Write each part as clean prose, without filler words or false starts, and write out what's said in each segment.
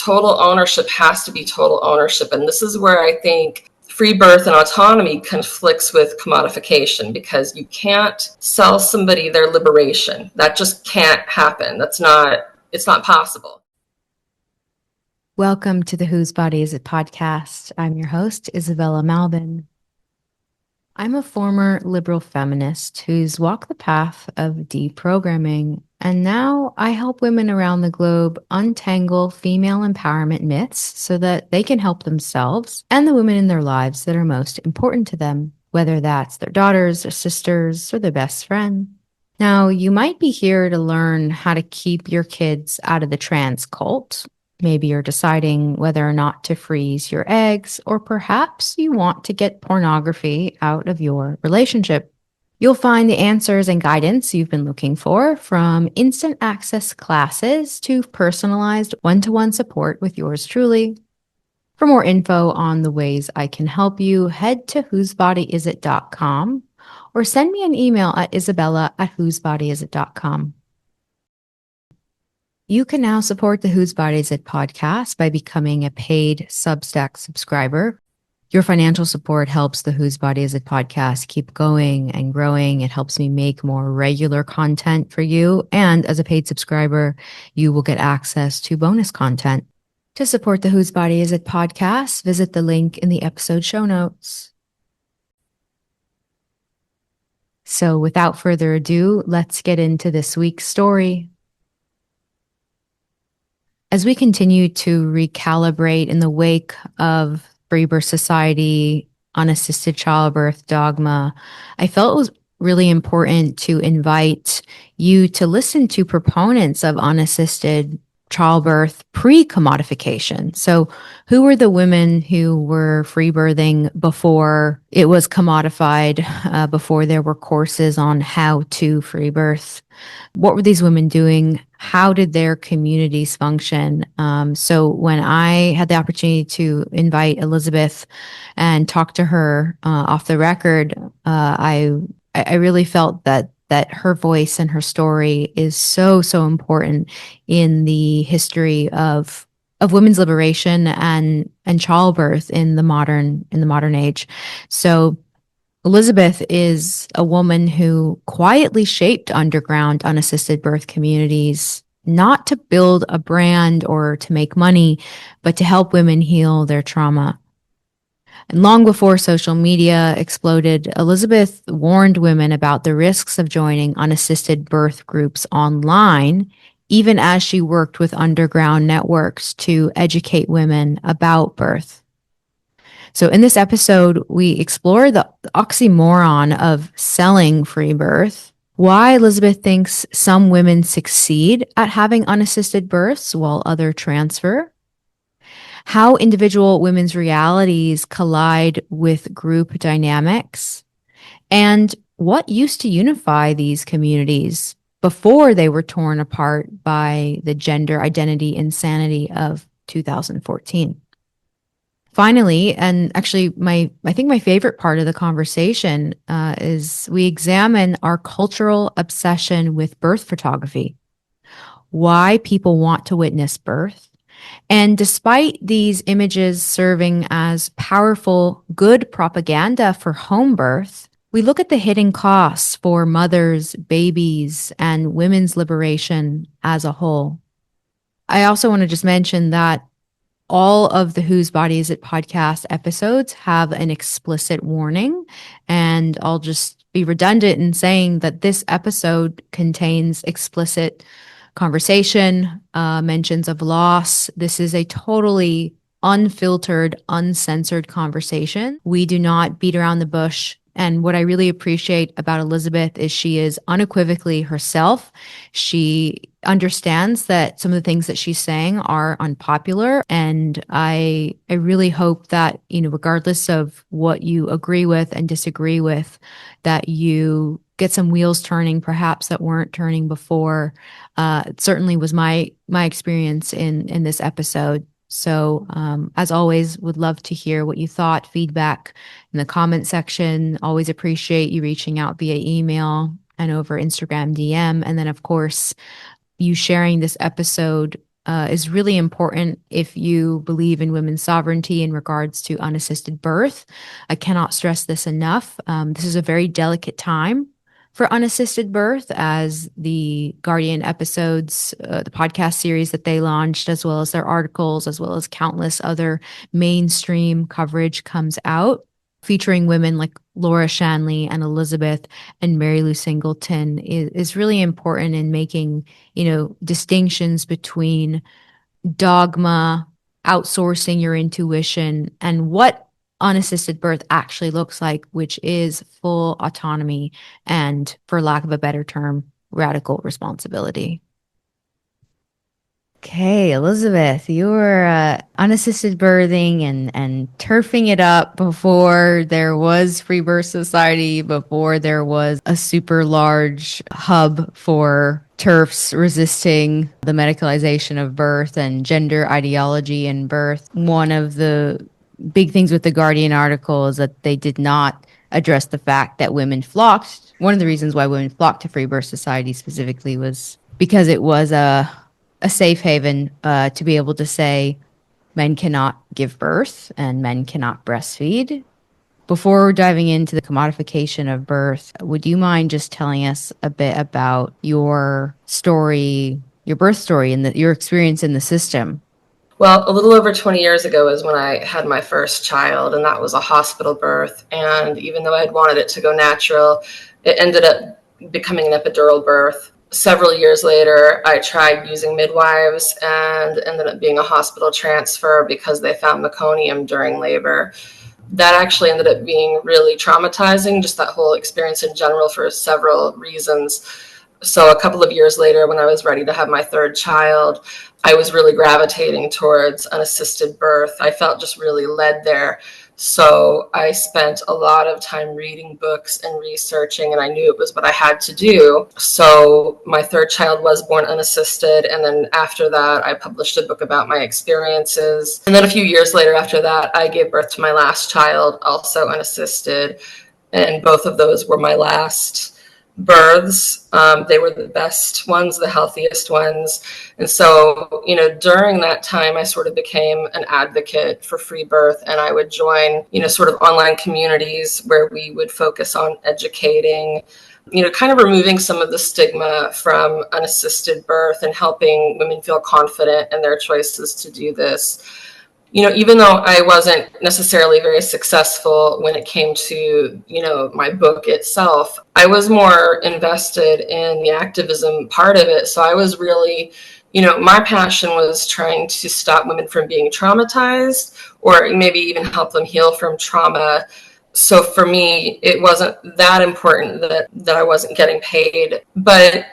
total ownership has to be total ownership. And this is where I think free birth and autonomy conflicts with commodification, because you can't sell somebody their liberation. That just can't happen. It's not possible. Welcome to the Whose Body Is It podcast. I'm your host, Isabella Malvin. I'm a former liberal feminist who's walked the path of deprogramming, and now I help women around the globe untangle female empowerment myths so that they can help themselves and the women in their lives that are most important to them, whether that's their daughters, their sisters, or their best friend. Now, you might be here to learn how to keep your kids out of the trans cult. Maybe you're deciding whether or not to freeze your eggs, or perhaps you want to get pornography out of your relationship. You'll find the answers and guidance you've been looking for, from instant access classes to personalized one-to-one support with yours truly. For more info on the ways I can help you, head to whosebodyisit.com or send me an email at isabella@whosebodyisit.com. You can now support the Whose Body Is It podcast by becoming a paid Substack subscriber. Your financial support helps the Whose Body Is It podcast keep going and growing. It helps me make more regular content for you. And as a paid subscriber, you will get access to bonus content. To support the Whose Body Is It podcast, visit the link in the episode show notes. So without further ado, let's get into this week's story. As we continue to recalibrate in the wake of free birth society, unassisted childbirth dogma, I felt it was really important to invite you to listen to proponents of unassisted childbirth pre-commodification. So who were the women who were free birthing before it was commodified, before there were courses on how to free birth? What were these women doing? How did their communities function? So when I had the opportunity to invite Elizabeth and talk to her off the record, I really felt that her voice and her story is so important in the history of women's liberation and childbirth in the modern age. So Elizabeth is a woman who quietly shaped underground unassisted birth communities, not to build a brand or to make money, but to help women heal their trauma. And long before social media exploded, Elizabeth warned women about the risks of joining unassisted birth groups online, even as she worked with underground networks to educate women about birth. So in this episode, we explore the oxymoron of selling free birth, why Elizabeth thinks some women succeed at having unassisted births while others transfer, how individual women's realities collide with group dynamics, and what used to unify these communities before they were torn apart by the gender identity insanity of 2014. Finally, and actually I think my favorite part of the conversation is we examine our cultural obsession with birth photography, why people want to witness birth. And despite these images serving as powerful, good propaganda for home birth, we look at the hidden costs for mothers, babies, and women's liberation as a whole. I also want to just mention that all of the Whose Body Is It podcast episodes have an explicit warning, and I'll just be redundant in saying that this episode contains explicit conversation, mentions of loss. This is a totally unfiltered, uncensored conversation. We do not beat around the bush. And what I really appreciate about Elizabeth is she is unequivocally herself. She understands that some of the things that she's saying are unpopular. And I really hope that, regardless of what you agree with and disagree with, that you get some wheels turning, perhaps that weren't turning before. It certainly was my experience in this episode. So as always, would love to hear what you thought, feedback in the comment section. Always appreciate you reaching out via email and over Instagram DM. And then, of course, you sharing this episode is really important if you believe in women's sovereignty in regards to unassisted birth. I cannot stress this enough. This is a very delicate time for unassisted birth, as the Guardian episodes, the podcast series that they launched, as well as their articles, as well as countless other mainstream coverage comes out, featuring women like Laura Shanley and Elizabeth and Mary Lou Singleton, is really important in making, distinctions between dogma, outsourcing your intuition, and what unassisted birth actually looks like, which is full autonomy and, for lack of a better term, radical responsibility. Okay, Elizabeth, you were unassisted birthing and turfing it up before there was Free Birth Society, before there was a super large hub for turfs resisting the medicalization of birth and gender ideology in birth. One of the big things with the Guardian article is that they did not address the fact that women flocked. One of the reasons why women flocked to Free Birth Society specifically was because it was a safe haven to be able to say men cannot give birth and men cannot breastfeed. Before diving into the commodification of birth, would you mind just telling us a bit about your story, your birth story, and your experience in the system? Well, a little over 20 years ago is when I had my first child, and that was a hospital birth. And even though I'd wanted it to go natural, it ended up becoming an epidural birth. Several years later, I tried using midwives and ended up being a hospital transfer because they found meconium during labor. That actually ended up being really traumatizing, just that whole experience in general, for several reasons. So a couple of years later, when I was ready to have my third child, I was really gravitating towards unassisted birth. I felt just really led there. So I spent a lot of time reading books and researching, and I knew it was what I had to do. So my third child was born unassisted. And then after that, I published a book about my experiences. And then a few years later after that, I gave birth to my last child, also unassisted. And both of those were my last births. They were the best ones, the healthiest ones. And so, during that time, I sort of became an advocate for free birth, and I would join, sort of online communities where we would focus on educating, kind of removing some of the stigma from unassisted birth and helping women feel confident in their choices to do this. Even though I wasn't necessarily very successful when it came to, my book itself, I was more invested in the activism part of it. So I was really, my passion was trying to stop women from being traumatized, or maybe even help them heal from trauma. So for me, it wasn't that important that I wasn't getting paid. But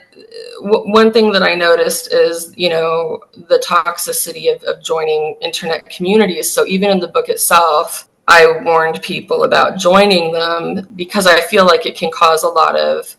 one thing that I noticed is, the toxicity of joining internet communities. So even in the book itself, I warned people about joining them because I feel like it can cause a lot of,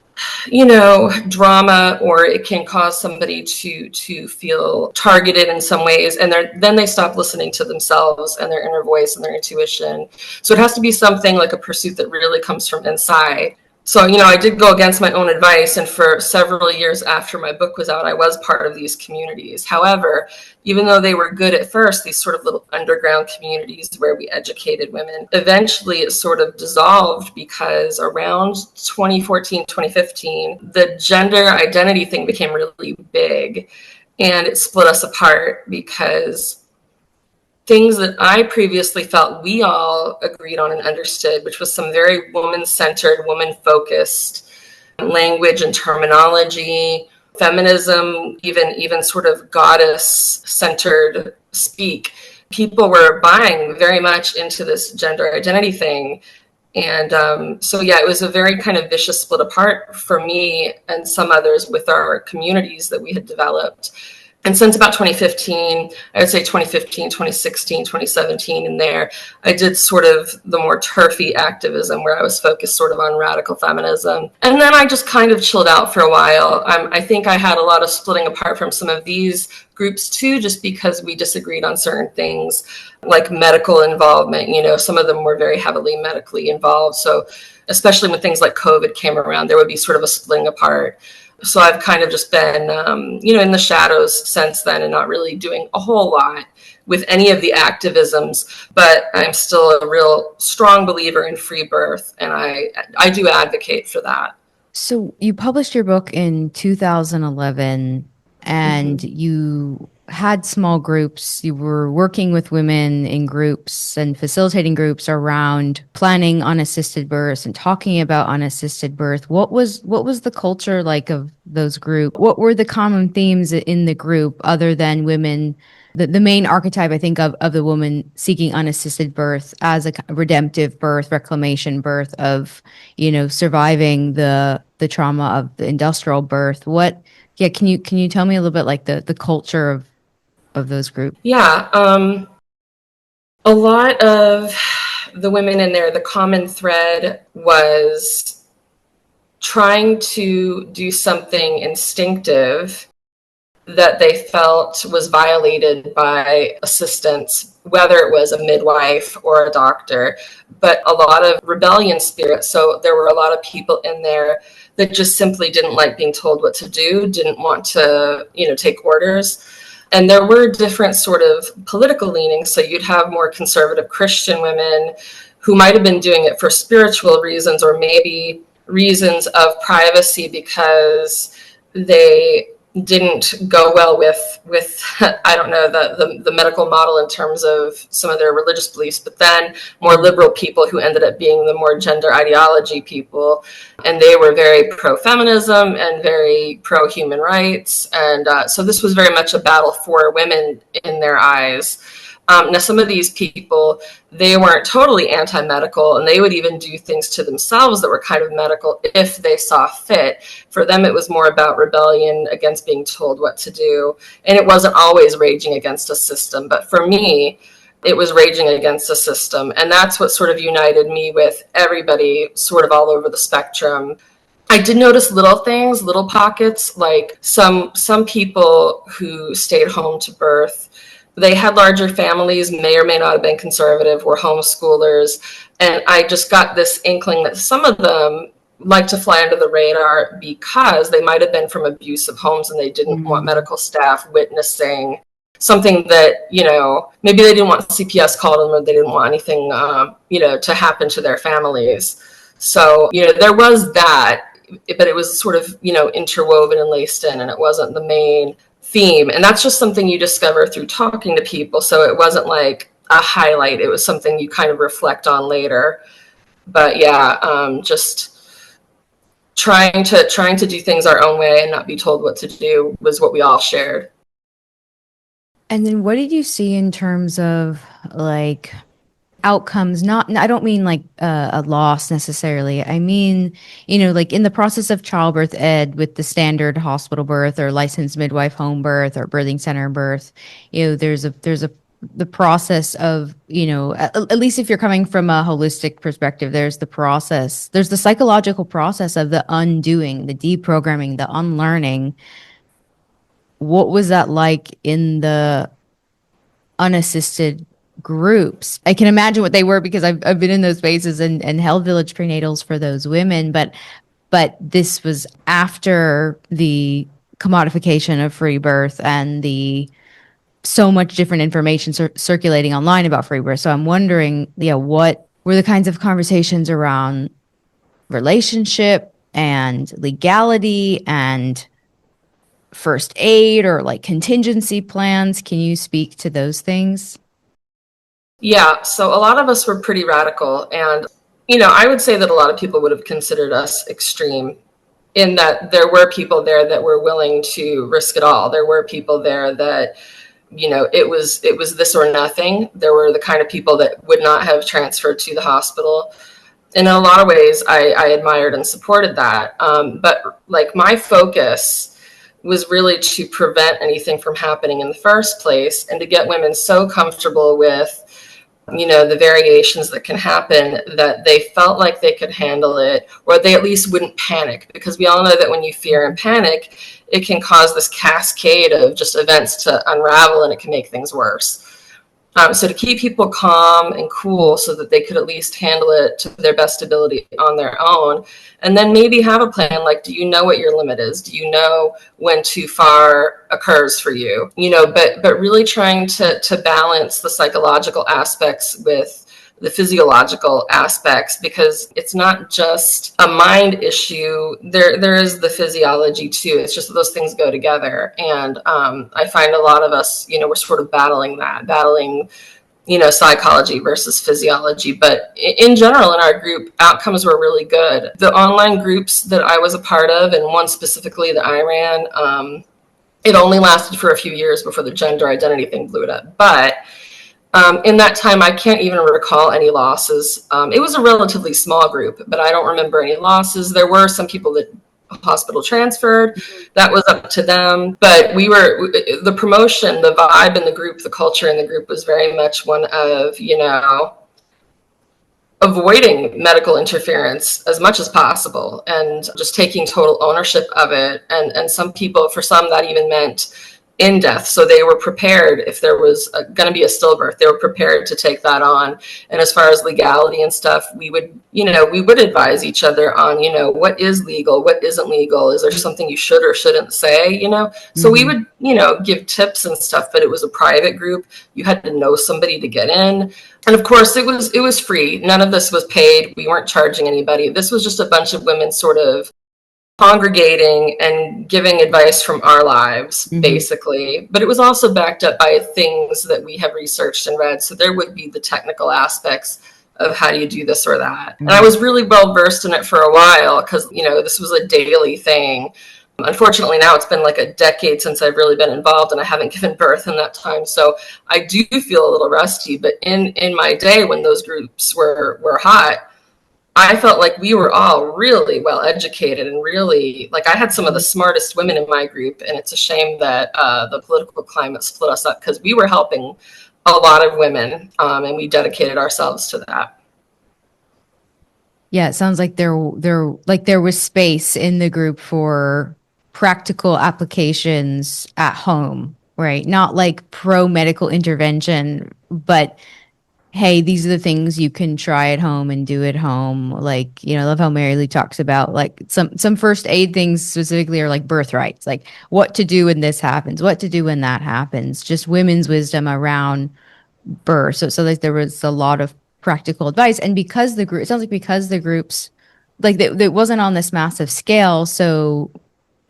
drama, or it can cause somebody to feel targeted in some ways. And then they stop listening to themselves and their inner voice and their intuition. So it has to be something like a pursuit that really comes from inside. So, I did go against my own advice, and for several years after my book was out, I was part of these communities. However, even though they were good at first, these sort of little underground communities where we educated women, eventually it sort of dissolved because around 2014, 2015, the gender identity thing became really big, and it split us apart because things that I previously felt we all agreed on and understood, which was some very woman-centered, woman-focused language and terminology, feminism, even sort of goddess-centered speak. People were buying very much into this gender identity thing. And so, yeah, it was a very kind of vicious split apart for me and some others with our communities that we had developed. And since about 2015, I would say 2015, 2016, 2017, in there, I did sort of the more turfy activism where I was focused sort of on radical feminism. And then I just kind of chilled out for a while. I think I had a lot of splitting apart from some of these groups too, just because we disagreed on certain things like medical involvement. Some of them were very heavily medically involved. So especially when things like COVID came around, there would be sort of a splitting apart. So I've kind of just been, in the shadows since then and not really doing a whole lot with any of the activisms, but I'm still a real strong believer in free birth, and I do advocate for that. So you published your book in 2011 and Mm-hmm. you had small groups. You were working with women in groups and facilitating groups around planning unassisted births and talking about unassisted birth. What was the culture like of those groups? What were the common themes in the group other than women? The main archetype, I think, of the woman seeking unassisted birth as a redemptive birth, reclamation birth of, surviving the trauma of the industrial birth. Yeah, can you tell me a little bit like the culture of those groups? Yeah, a lot of the women in there, the common thread was trying to do something instinctive that they felt was violated by assistants, whether it was a midwife or a doctor, but a lot of rebellion spirit. So there were a lot of people in there that just simply didn't like being told what to do, didn't want to, take orders. And there were different sort of political leanings. So you'd have more conservative Christian women who might have been doing it for spiritual reasons or maybe reasons of privacy because they didn't go well with I don't know the medical model in terms of some of their religious beliefs, but then more liberal people who ended up being the more gender ideology people, and they were very pro feminism and very pro human rights, and so this was very much a battle for women in their eyes. Now, some of these people, they weren't totally anti-medical, and they would even do things to themselves that were kind of medical if they saw fit. For them, it was more about rebellion against being told what to do, and it wasn't always raging against a system. But for me, it was raging against a system, and that's what sort of united me with everybody sort of all over the spectrum. I did notice little things, little pockets, like some people who stayed home to birth, they had larger families, may or may not have been conservative, were homeschoolers. And I just got this inkling that some of them like to fly under the radar because they might have been from abusive homes and they didn't want Mm. medical staff witnessing something that, maybe they didn't want CPS called them or they didn't want anything, to happen to their families. So, there was that, but it was sort of, interwoven and laced in, and it wasn't the main theme. And that's just something you discover through talking to people. So it wasn't like a highlight, it was something you kind of reflect on later. But yeah, just trying to do things our own way and not be told what to do was what we all shared. And then what did you see in terms of like outcomes? Not, I don't mean like a loss necessarily. I mean, like in the process of childbirth ed with the standard hospital birth or licensed midwife home birth or birthing center birth, there's a the process of, at least if you're coming from a holistic perspective, there's the psychological process of the undoing, the deprogramming, the unlearning. What was that like in the unassisted groups? I can imagine what they were because I've been in those spaces and held village prenatals for those women, but this was after the commodification of free birth and the so much different information circulating online about free birth. So I'm wondering, yeah, what were the kinds of conversations around relationship and legality and first aid or like contingency plans? Can you speak to those things? Yeah, so a lot of us were pretty radical. And, I would say that a lot of people would have considered us extreme in that there were people there that were willing to risk it all. There were people there that, it was this or nothing. There were the kind of people that would not have transferred to the hospital. And in a lot of ways, I admired and supported that. But like my focus was really to prevent anything from happening in the first place and to get women so comfortable with, the variations that can happen that they felt like they could handle it, or they at least wouldn't panic, because we all know that when you fear and panic, it can cause this cascade of just events to unravel and it can make things worse. So to keep people calm and cool so that they could at least handle it to their best ability on their own. And then maybe have a plan, like, do you know what your limit is? Do you know when too far occurs for you? But really trying to balance the psychological aspects with the physiological aspects, because it's not just a mind issue. There is the physiology too. It's just that those things go together. And I find a lot of us, we're sort of battling psychology versus physiology. But in general, in our group, outcomes were really good. The online groups that I was a part of, and one specifically that I ran, it only lasted for a few years before the gender identity thing blew it up. But in that time, I can't even recall any losses. It was a relatively small group, but I don't remember any losses. There were some people that hospital transferred. That was up to them. But the promotion, the vibe in the group, the culture in the group was very much one of, avoiding medical interference as much as possible and just taking total ownership of it. And some people, for some, that even meant in death. So they were prepared if there was going to be a stillbirth, they were prepared to take that on. And as far as legality and stuff, we would advise each other on, what is legal, what isn't legal. Is there something you should or shouldn't say, So we would, give tips and stuff, but it was a private group. You had to know somebody to get in. And of course it was free. None of this was paid. We weren't charging anybody. This was just a bunch of women sort of congregating and giving advice from our lives, basically. But it was also backed up by things that we have researched and read. So there would be the technical aspects of how do you do this or that. And I was really well versed in it for a while because, this was a daily thing. Unfortunately, now it's been like a decade since I've really been involved, and I haven't given birth in that time. So I do feel a little rusty. But in my day when those groups were hot, I felt like we were all really well educated and really, like, I had some of the smartest women in my group, and it's a shame that the political climate split us up because we were helping a lot of women, and we dedicated ourselves to that. Yeah, it sounds like there was space in the group for practical applications at home, right? Not like pro medical intervention, but hey, these are the things you can try at home and do at home. Like, I love how Mary Lou talks about like some first aid things specifically are like birthrights, like what to do when this happens, what to do when that happens, just women's wisdom around birth. So like there was a lot of practical advice. And because it sounds like because the groups, like it wasn't on this massive scale. So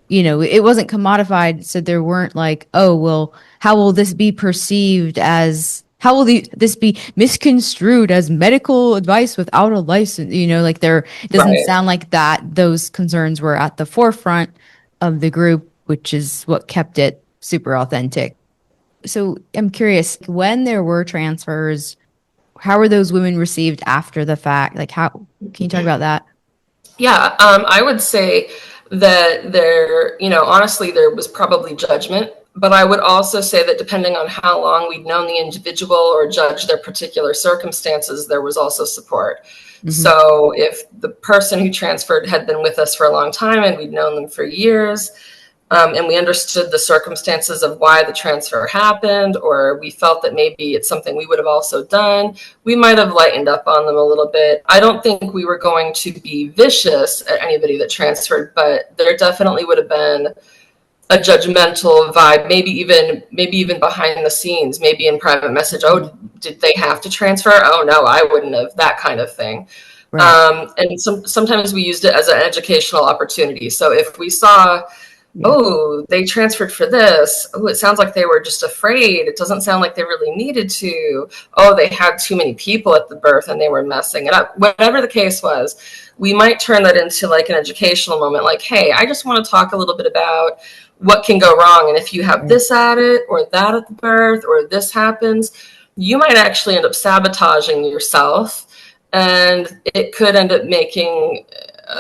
it wasn't commodified. So there weren't like, oh, well, how will this be perceived as, how will this be misconstrued as medical advice without a license? Like it doesn't sound like that. Those concerns were at the forefront of the group, which is what kept it super authentic. So I'm curious, when there were transfers, how were those women received after the fact? Like, how can you talk about that? Yeah, I would say that honestly, there was probably judgment, but I would also say that depending on how long we'd known the individual or judged their particular circumstances, there was also support. So if the person who transferred had been with us for a long time and we'd known them for years, and we understood the circumstances of why the transfer happened, or we felt that maybe it's something we would have also done, we might have lightened up on them a little bit. I don't think we were going to be vicious at anybody that transferred, but there definitely would have been a judgmental vibe, maybe even behind the scenes, maybe in private message. Oh, did they have to transfer? Oh no, I wouldn't have, that kind of thing. Right. And sometimes we used it as an educational opportunity. So if we saw, oh, they transferred for this. Oh, it sounds like they were just afraid. It doesn't sound like they really needed to. Oh, they had too many people at the birth and they were messing it up. Whatever the case was, we might turn that into like an educational moment. Like, hey, I just want to talk a little bit about what can go wrong. And if you have this at it or that at the birth or this happens, you might actually end up sabotaging yourself. And it could end up making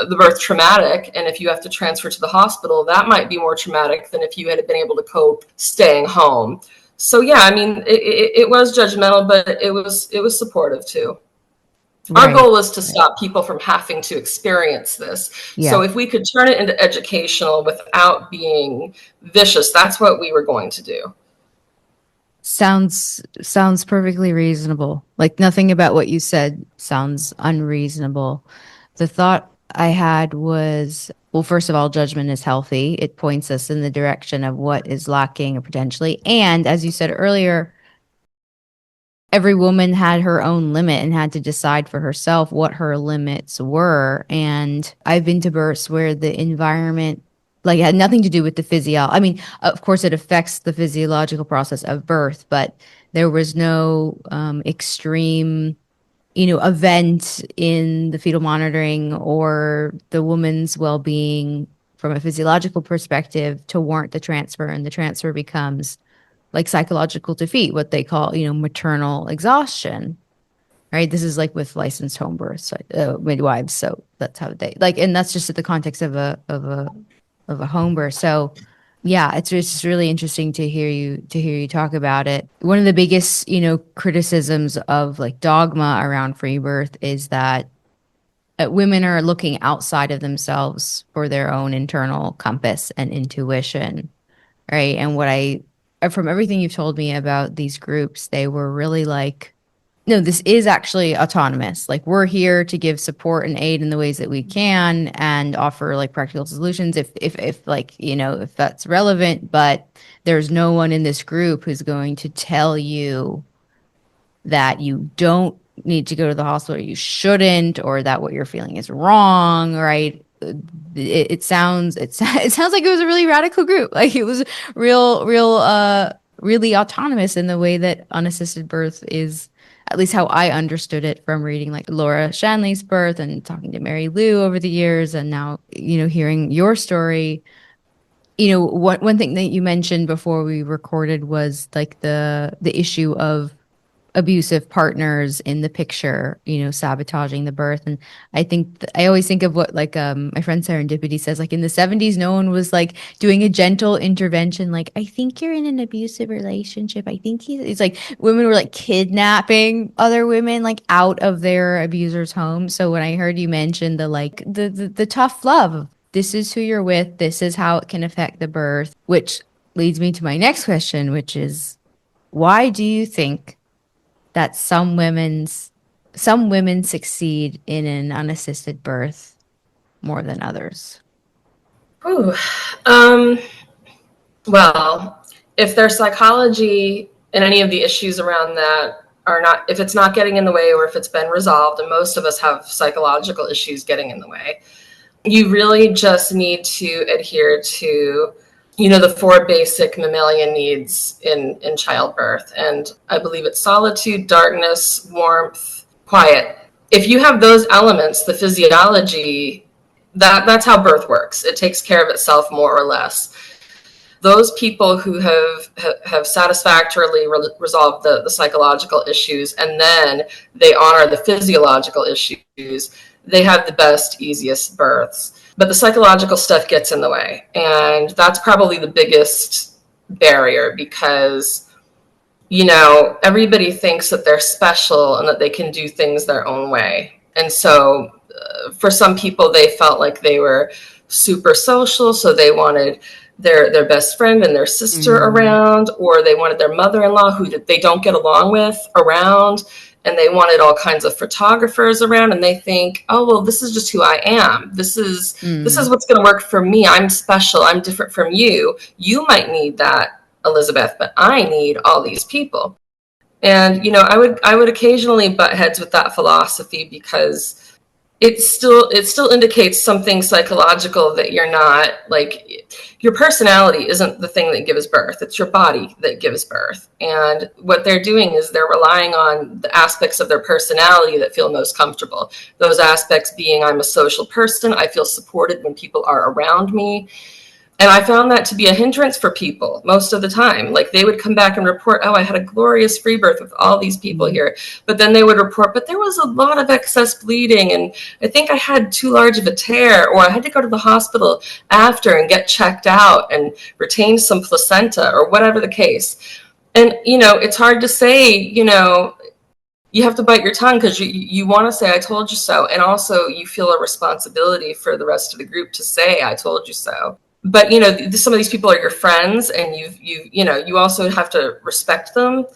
the birth traumatic. And if you have to transfer to the hospital, that might be more traumatic than if you had been able to cope staying home. So yeah, I mean, it was judgmental, but it was supportive too. Our goal is to stop people from having to experience this. Yeah. So if we could turn it into educational without being vicious, that's what we were going to do. Sounds perfectly reasonable. Like nothing about what you said sounds unreasonable. The thought I had was, well, first of all, judgment is healthy. It points us in the direction of what is lacking or potentially. And as you said earlier, every woman had her own limit and had to decide for herself what her limits were. And I've been to births where the environment like had nothing to do with the I mean, of course it affects the physiological process of birth, but there was no extreme, event in the fetal monitoring or the woman's well-being from a physiological perspective to warrant the transfer, and the transfer becomes like psychological defeat, what they call, maternal exhaustion, right? This is like with licensed home births, midwives. So that's how they like, and that's just at the context of a home birth. So yeah, it's just really interesting to hear you talk about it. One of the biggest, criticisms of like dogma around free birth is that women are looking outside of themselves for their own internal compass and intuition, right? And from everything you've told me about these groups, they were really like, no, this is actually autonomous. Like we're here to give support and aid in the ways that we can and offer like practical solutions if like, if that's relevant, but there's no one in this group who's going to tell you that you don't need to go to the hospital, or you shouldn't, or that what you're feeling is wrong, right? It sounds like it was a really radical group. Like it was really autonomous in the way that unassisted birth is, at least how I understood it from reading like Laura Shanley's birth and talking to Mary Lou over the years, and now, hearing your story. One thing that you mentioned before we recorded was like the issue of abusive partners in the picture, sabotaging the birth. And I think I always think of what like my friend Serendipity says, like in the 70s, no one was like doing a gentle intervention, like, I think you're in an abusive relationship. I think it's like women were like kidnapping other women like out of their abuser's home. So when I heard you mention the tough love, this is who you're with, this is how it can affect the birth, which leads me to my next question, which is, why do you think that some women succeed in an unassisted birth more than others? Ooh. Well, if their psychology and any of the issues around that are not, if it's not getting in the way or if it's been resolved, and most of us have psychological issues getting in the way, you really just need to adhere to, the four basic mammalian needs in childbirth. And I believe it's solitude, darkness, warmth, quiet. If you have those elements, the physiology, that's how birth works. It takes care of itself more or less. Those people who have satisfactorily resolved the psychological issues, and then they honor the physiological issues, they have the best, easiest births. But the psychological stuff gets in the way. And that's probably the biggest barrier because, everybody thinks that they're special and that they can do things their own way. And so for some people, they felt like they were super social. So they wanted their best friend and their sister around, or they wanted their mother-in-law who they don't get along with around, and they wanted all kinds of photographers around, and they think, oh, well, this is just who I am. This is what's going to work for me. I'm special. I'm different from you. You might need that, Elizabeth, but I need all these people. And, I would occasionally butt heads with that philosophy because it still indicates something psychological, that you're not like, your personality isn't the thing that gives birth. It's your body that gives birth. And what they're doing is they're relying on the aspects of their personality that feel most comfortable. Those aspects being, I'm a social person. I feel supported when people are around me. And I found that to be a hindrance for people most of the time. Like they would come back and report, oh, I had a glorious free birth with all these people here. But then they would report, but there was a lot of excess bleeding. And I think I had too large of a tear, or I had to go to the hospital after and get checked out and retain some placenta, or whatever the case. And, it's hard to say, you have to bite your tongue because you want to say, I told you so. And also you feel a responsibility for the rest of the group to say, I told you so. but you know, some of these people are your friends, and you also have to respect them.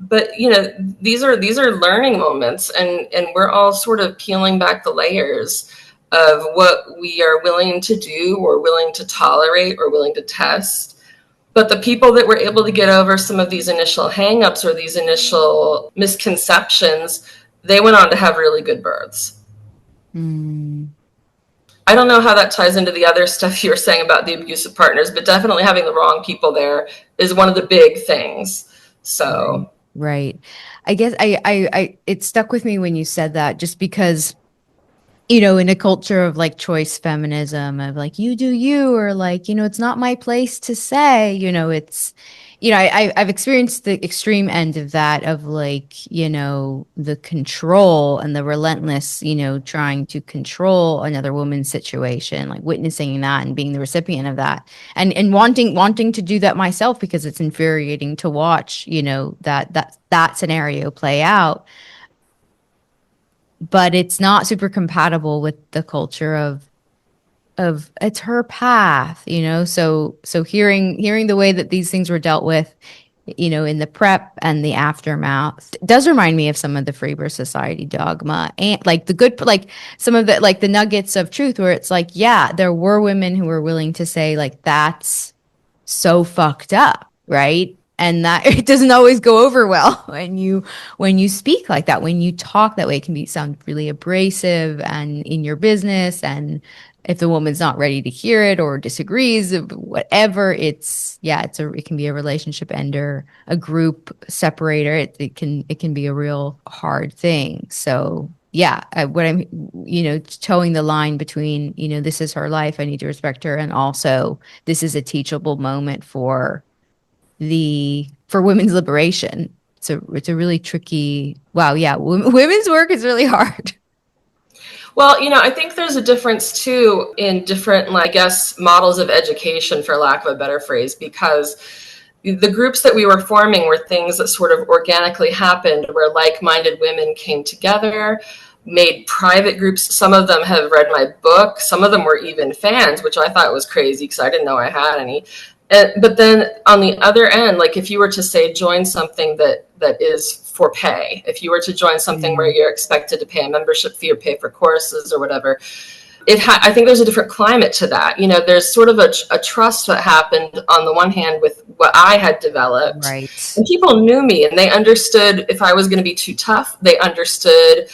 But you know, these are learning moments, and we're all sort of peeling back the layers of what we are willing to do or willing to tolerate or willing to test. But the people that were able to get over some of these initial hangups or these initial misconceptions, they went on to have really good births. Mm, I don't know how that ties into the other stuff you were saying about the abusive partners, but definitely having the wrong people there is one of the big things. right. So, Right. I guess it stuck with me when you said that, just because, you know, in a culture of like choice feminism, of like, you do you, or like, you know, it's not my place to say, you know, it's, you know, I've experienced the extreme end of that, of like, you know, the control and the relentless, you know, trying to control another woman's situation, like witnessing that and being the recipient of that, and wanting to do that myself, because it's infuriating to watch, you know, that scenario play out. But it's not super compatible with the culture of it's her path, you know. So hearing the way that these things were dealt with, you know, in the prep and the aftermath, does remind me of some of the Freeber Society dogma, and like the good, like some of the, like the nuggets of truth, where it's like, yeah, there were women who were willing to say like, that's so fucked up, right? And that it doesn't always go over well when you speak like that, when you talk that way. It can be sound really abrasive and in your business, and if the woman's not ready to hear it or disagrees, whatever, it's, yeah, it can be a relationship ender, a group separator. It can be a real hard thing. So yeah, what I'm, you know, towing the line between, you know, this is her life, I need to respect her, and also this is a teachable moment for women's liberation. So it's a really tricky, wow, yeah, women's work is really hard. well, you know, I think there's a difference too in different, like, I guess, models of education, for lack of a better phrase, because the groups that we were forming were things that sort of organically happened, where like-minded women came together, made private groups. Some of them have read my book. Some of them were even fans, which I thought was crazy because I didn't know I had any. But then on the other end, like if you were to say join something that is for pay, if you were to join something where Mm, you're expected to pay a membership fee or pay for courses or whatever, I think there's a different climate to that. You know, there's sort of a trust that happened on the one hand with what I had developed, right. and people knew me and they understood if I was going to be too tough. They understood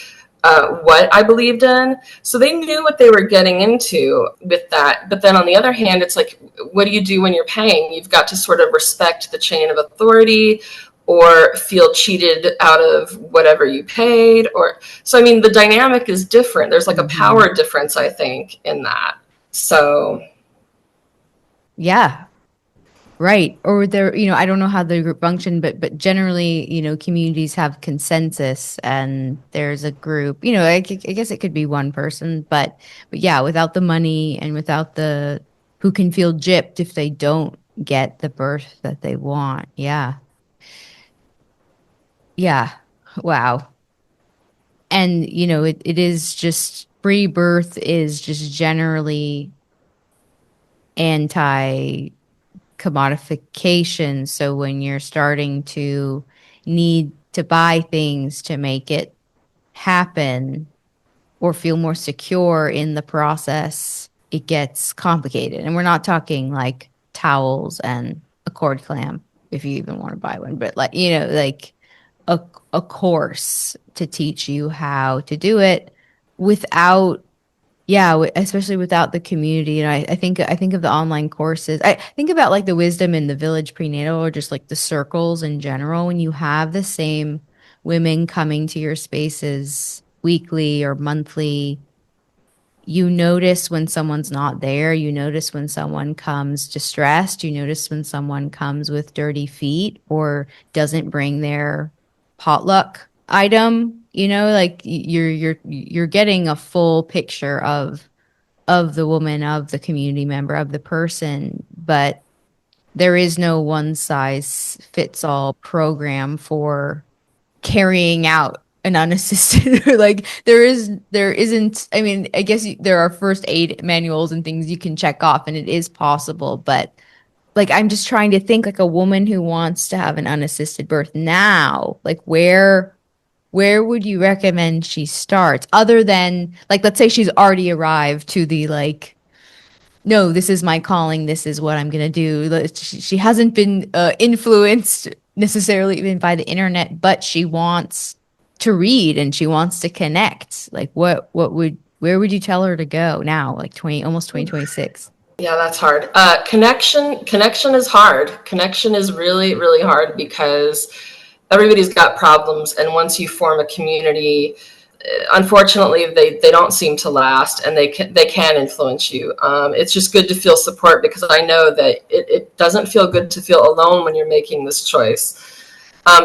what I believed in, so they knew what they were getting into with that. But then on the other hand, it's like, what do you do when you're paying? You've got to sort of respect the chain of authority, or feel cheated out of whatever you paid, or so I mean the dynamic is different. There's like a Hmm. power difference, I think, in that. So Yeah, right. Or there, you know, I don't know how the group function, but generally, you know, communities have consensus, and there's a group. You know, I guess it could be one person, but yeah, without the money and without the, who can feel gypped if they don't get the birth that they want. Yeah, yeah. Wow. And you know, it is just, free birth is just generally anti commodification. So when you're starting to need to buy things to make it happen or feel more secure in the process, it gets complicated. And we're not talking like towels and a cord clamp, if you even want to buy one, but like, you know, like a, a course to teach you how to do it without, yeah, especially without the community. And I think of the online courses. I think about like the wisdom in the village prenatal, or just like the circles in general. When you have the same women coming to your spaces weekly or monthly, you notice when someone's not there. You notice when someone comes distressed. You notice when someone comes with dirty feet or doesn't bring their potluck item. You know, like you're getting a full picture of the woman, of the community member, of the person, but there is no one size fits all program for carrying out. an unassisted or like there isn't, I mean, I guess there are first aid manuals and things you can check off and it is possible, but like I'm just trying to think like a woman who wants to have an unassisted birth now, like where would you recommend she starts other than like let's say she's already arrived to the like no, this is my calling, this is what I'm going to do. She hasn't been influenced necessarily even by the internet, but she wants to read and she wants to connect. Like where would you tell her to go now, like 2026? Yeah, that's hard. Connection is hard. Connection is really, really hard because everybody's got problems. And once you form a community, unfortunately, they don't seem to last, and they can influence you. It's just good to feel support because I know that it doesn't feel good to feel alone when you're making this choice.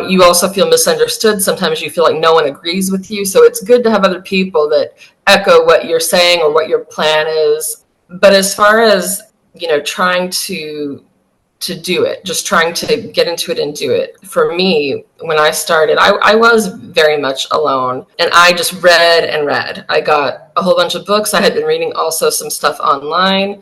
You also feel misunderstood. Sometimes you feel like no one agrees with you. So it's good to have other people that echo what you're saying or what your plan is. But as far as, trying to do it, just trying to get into it and do it. For me, when I started, I was very much alone and I just read and read. I got a whole bunch of books. I had been reading also some stuff online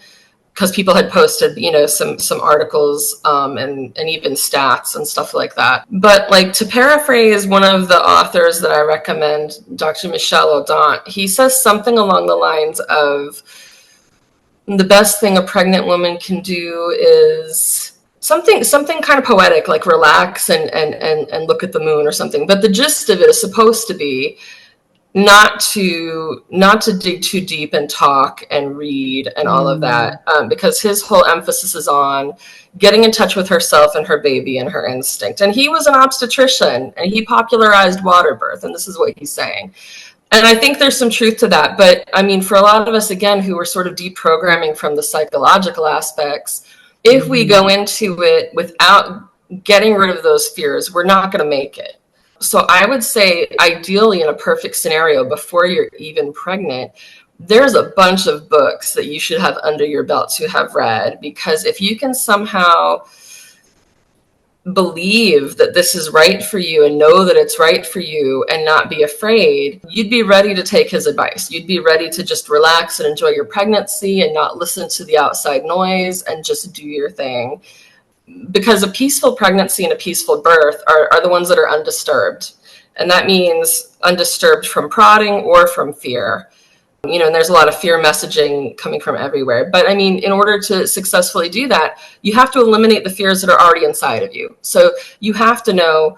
because people had posted, some articles and even stats and stuff like that. But like to paraphrase one of the authors that I recommend, Dr. Michel Audant, he says something along the lines of, the best thing a pregnant woman can do is something kind of poetic, like relax and look at the moon or something. But the gist of it is supposed to be not to dig too deep and talk and read and all of that, because his whole emphasis is on getting in touch with herself and her baby and her instinct. And he was an obstetrician and he popularized water birth, and this is what he's saying. And I think there's some truth to that. But I mean, for a lot of us, again, who are sort of deprogramming from the psychological aspects, if we go into it without getting rid of those fears, we're not going to make it. So I would say, ideally, in a perfect scenario, before you're even pregnant, there's a bunch of books that you should have under your belt to have read, because if you can somehow believe that this is right for you and know that it's right for you and not be afraid, you'd be ready to take his advice. You'd be ready to just relax and enjoy your pregnancy and not listen to the outside noise and just do your thing. Because a peaceful pregnancy and a peaceful birth are the ones that are undisturbed. And that means undisturbed from prodding or from fear. And there's a lot of fear messaging coming from everywhere. But I mean, in order to successfully do that, you have to eliminate the fears that are already inside of you. So you have to know,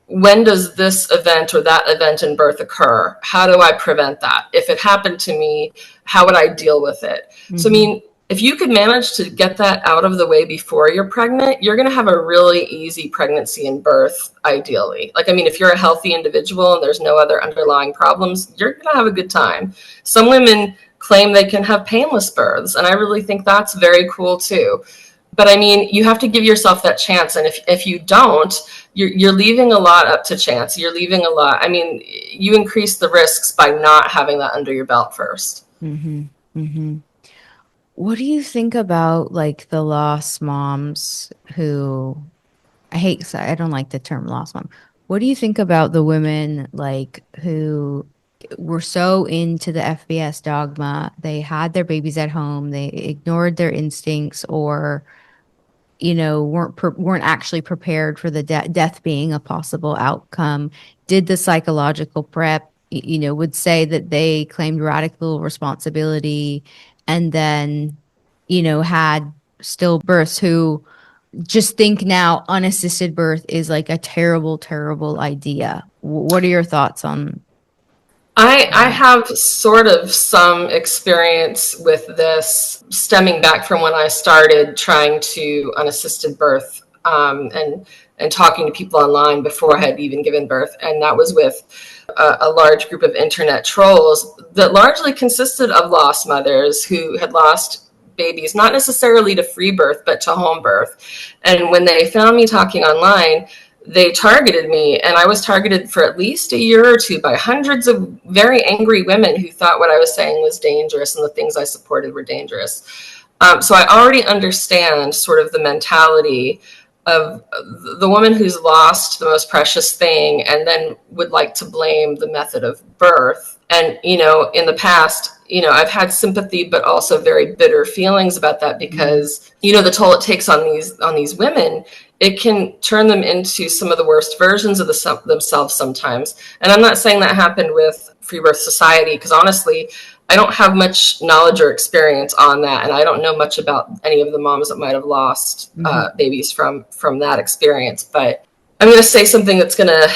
when does this event or that event in birth occur? How do I prevent that? If it happened to me, how would I deal with it? Mm-hmm. So, I mean, if you could manage to get that out of the way before you're pregnant, you're going to have a really easy pregnancy and birth, ideally. Like, I mean, if you're a healthy individual and there's no other underlying problems, you're going to have a good time. Some women claim they can have painless births, and I really think that's very cool too. But I mean, you have to give yourself that chance. And if you don't, you're leaving a lot up to chance. You're leaving a lot. I mean, you increase the risks by not having that under your belt first. Mm-hmm. Mm-hmm. What do you think about like the lost moms who I don't like the term lost mom. What do you think about the women like who were so into the FBS dogma, they had their babies at home, they ignored their instincts or weren't actually prepared for the death being a possible outcome, did the psychological prep, would say that they claimed radical responsibility and then, had stillbirths who just think now unassisted birth is like a terrible, terrible idea. What are your thoughts on? I have sort of some experience with this stemming back from when I started trying to unassisted birth, and talking to people online before I had even given birth. And that was with a large group of internet trolls that largely consisted of lost mothers who had lost babies, not necessarily to free birth, but to home birth. And when they found me talking online, they targeted me, and I was targeted for at least a year or two by hundreds of very angry women who thought what I was saying was dangerous and the things I supported were dangerous. So I already understand sort of the mentality of the woman who's lost the most precious thing and then would like to blame the method of birth. And, in the past, I've had sympathy, but also very bitter feelings about that because, the toll it takes on these women, it can turn them into some of the worst versions of themselves sometimes. And I'm not saying that happened with Free Birth Society, because honestly, I don't have much knowledge or experience on that, and I don't know much about any of the moms that might have lost babies from that experience. But I'm going to say something that's going to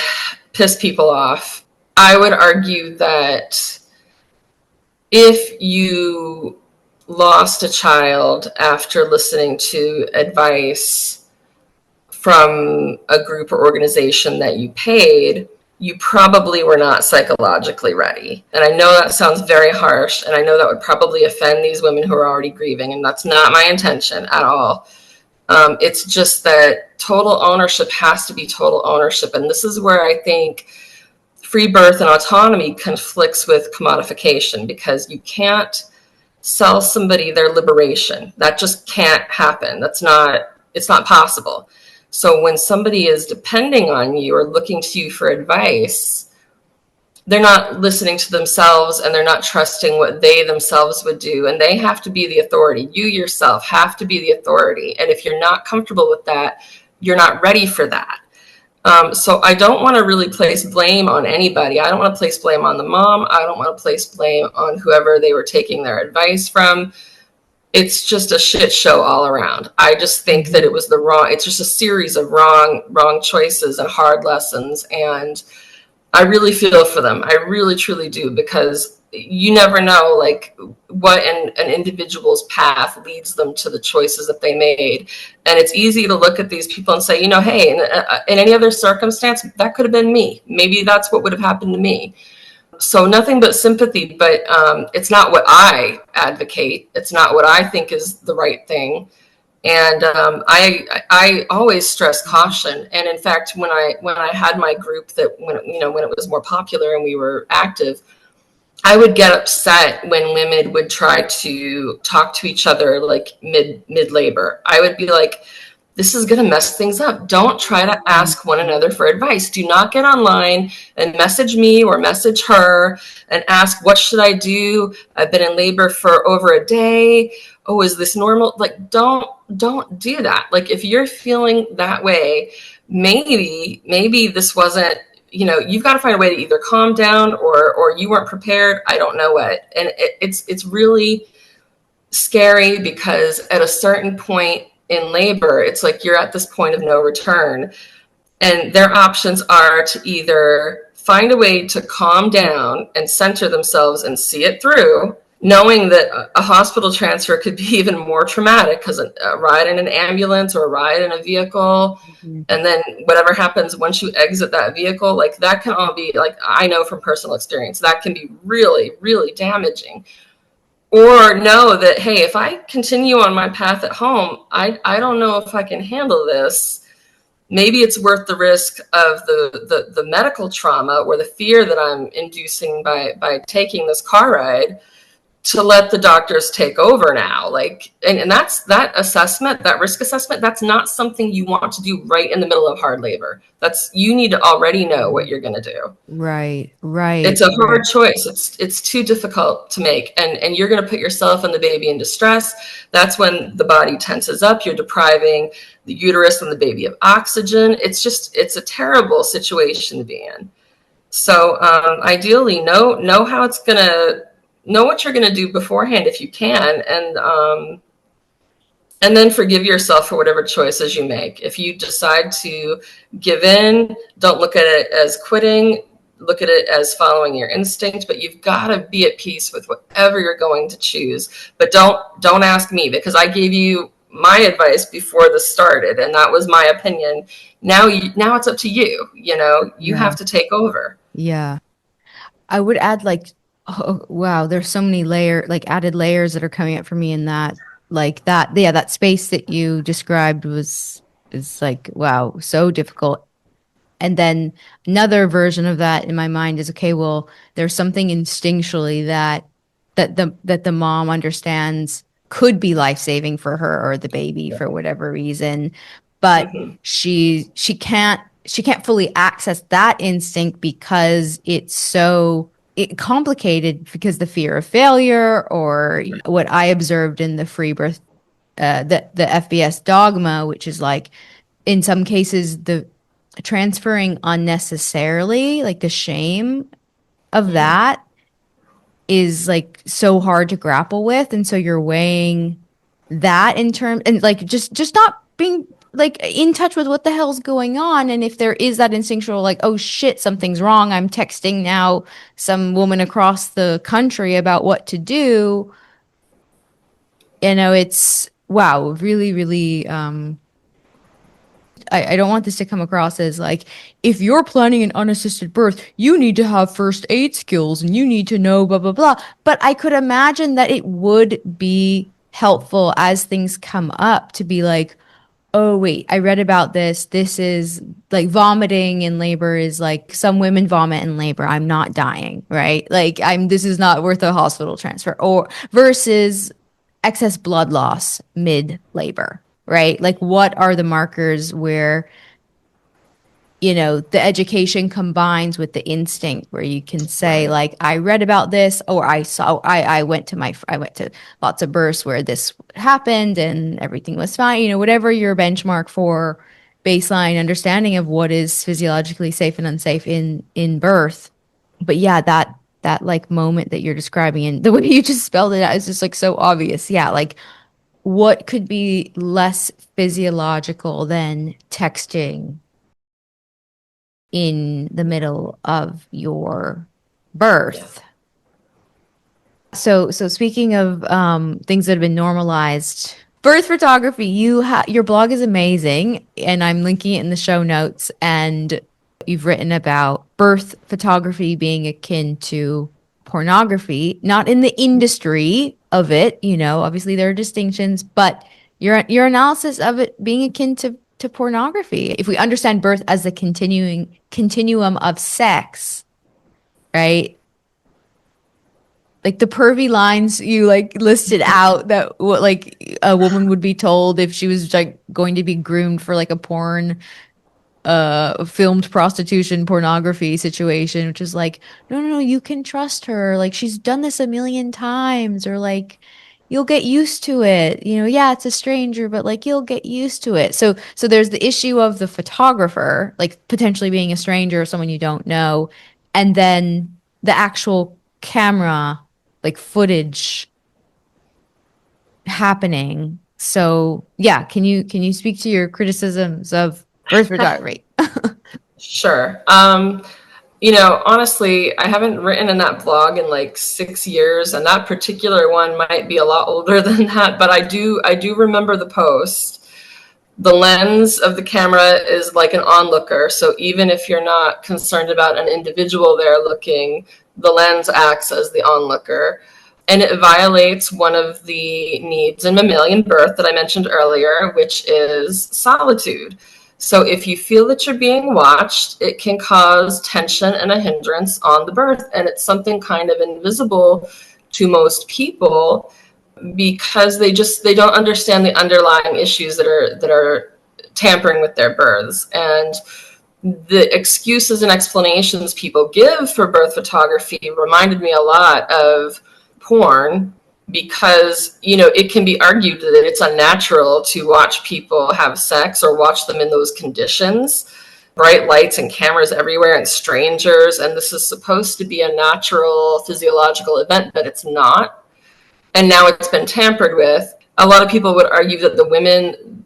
piss people off. I would argue that if you lost a child after listening to advice from a group or organization that you paid, you probably were not psychologically ready. And I know that sounds very harsh, and I know that would probably offend these women who are already grieving, and that's not my intention at all. It's just that total ownership has to be total ownership. And this is where I think free birth and autonomy conflicts with commodification, because you can't sell somebody their liberation. That just can't happen. It's not possible. So when somebody is depending on you or looking to you for advice, they're not listening to themselves, and they're not trusting what they themselves would do. And they have to be the authority. You yourself have to be the authority. And if you're not comfortable with that, you're not ready for that. So I don't want to really place blame on anybody. I don't want to place blame on the mom. I don't want to place blame on whoever they were taking their advice from. It's just a shit show all around. I just think that it's just a series of wrong choices and hard lessons. And I really feel for them. I really, truly do, because you never know, like, what an individual's path leads them to the choices that they made. And it's easy to look at these people and say, hey, in any other circumstance, that could have been me. Maybe that's what would have happened to me. So nothing but sympathy, but it's not what I advocate. It's not what I think is the right thing. And I always stress caution. And in fact, when I had my group, that when it was more popular and we were active, I would get upset when women would try to talk to each other like mid labor. I would be like, this is going to mess things up. Don't try to ask one another for advice. Do not get online and message me or message her and ask, what should I do? I've been in labor for over a day. Oh, is this normal? Like, don't do that. Like, if you're feeling that way, maybe this wasn't, you've got to find a way to either calm down or you weren't prepared. I don't know what. And it's really scary, because at a certain point in labor, it's like you're at this point of no return. And their options are to either find a way to calm down and center themselves and see it through, knowing that a hospital transfer could be even more traumatic, because a ride in an ambulance or a ride in a vehicle, and then whatever happens once you exit that vehicle, like, that can all be, like, I know from personal experience, that can be really, really damaging. Or know that, hey, if I continue on my path at home, I don't know if I can handle this. Maybe it's worth the risk of the medical trauma or the fear that I'm inducing by taking this car ride, to let the doctors take over now. Like, and that's that assessment, that risk assessment, that's not something you want to do right in the middle of hard labor. You need to already know what you're going to do. Right. It's a hard choice. It's too difficult to make. And you're going to put yourself and the baby in distress. That's when the body tenses up. You're depriving the uterus and the baby of oxygen. It's a terrible situation to be in. So ideally, know how it's going to, know what you're going to do beforehand if you can, and then forgive yourself for whatever choices you make. If you decide to give in, don't look at it as quitting, look at it as following your instinct, but you've got to be at peace with whatever you're going to choose. But don't ask me, because I gave you my advice before this started, and that was my opinion. Now it's up to you. You have to take over. Yeah. I would add, like, oh, wow, there's so many added layers that are coming up for me in that, like, that space that you described is like, wow, so difficult. And then another version of that in my mind is, okay, well, there's something instinctually that the mom understands could be life-saving for her or the baby for whatever reason. but Mm-hmm. she can't fully access that instinct because it's so complicated, because the fear of failure, or what I observed in the free birth, the FBS dogma, which is like, in some cases, the transferring unnecessarily, like the shame of Mm-hmm. that is like so hard to grapple with. And so you're weighing that in terms, and like just not being like in touch with what the hell's going on. And if there is that instinctual, like, oh shit, something's wrong, I'm texting now some woman across the country about what to do. It's wow, really, really, I don't want this to come across as like, if you're planning an unassisted birth, you need to have first aid skills and you need to know blah, blah, blah. But I could imagine that it would be helpful as things come up to be like, oh, wait, I read about this. This is like vomiting in labor is like, some women vomit in labor. I'm not dying, right? Like, this is not worth a hospital transfer, or versus excess blood loss mid labor, right? Like, what are the markers where, the education combines with the instinct, where you can say, Right. like, I read about this, or I went to lots of births where this happened and everything was fine, whatever your benchmark for baseline understanding of what is physiologically safe and unsafe in birth. But yeah, that like moment that you're describing, and the way you just spelled it out is just like so obvious. Yeah, like, what could be less physiological than texting in the middle of your Yeah. birth? So speaking of things that have been normalized, birth photography, your blog is amazing, and I'm linking it in the show notes. And you've written about birth photography being akin to pornography, not in the industry of it. Obviously there are distinctions, but your analysis of it being akin to pornography. If we understand birth as the continuum of sex, right? Like the pervy lines you like listed out, that what like a woman would be told if she was like going to be groomed for like a porn, filmed prostitution pornography situation, which is like, no, no, no, you can trust her, like she's done this a million times, or like you'll get used to it, yeah, it's a stranger, but like you'll get used to it. So there's the issue of the photographer like potentially being a stranger or someone you don't know, and then the actual camera, like footage happening. So yeah, can you speak to your criticisms of birth photography? Sure. Honestly, I haven't written in that blog in like 6 years, and that particular one might be a lot older than that, but I do remember the post. The lens of the camera is like an onlooker, so even if you're not concerned about an individual there looking, the lens acts as the onlooker. And it violates one of the needs in mammalian birth that I mentioned earlier, which is solitude. So if you feel that you're being watched, it can cause tension and a hindrance on the birth. And it's something kind of invisible to most people because they don't understand the underlying issues that are tampering with their births. And the excuses and explanations people give for birth photography reminded me a lot of porn, because it can be argued that it's unnatural to watch people have sex or watch them in those conditions, bright lights and cameras everywhere and strangers, and this is supposed to be a natural physiological event, but it's not. And now it's been tampered with. A lot of people would argue that the women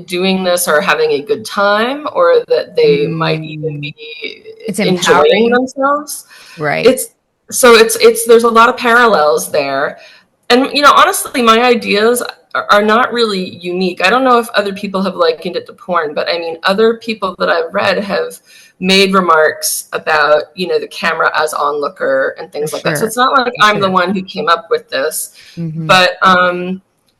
doing this are having a good time, or that they might even Mm, be it's enjoying empowering, themselves. right? It's there's a lot of parallels there. And honestly, my ideas are not really unique. I don't know if other people have likened it to porn, but I mean, other people that I've read have made remarks about the camera as onlooker and For things like that. So sure. it's not like For I'm the sure. one who came up with this, Hmm. but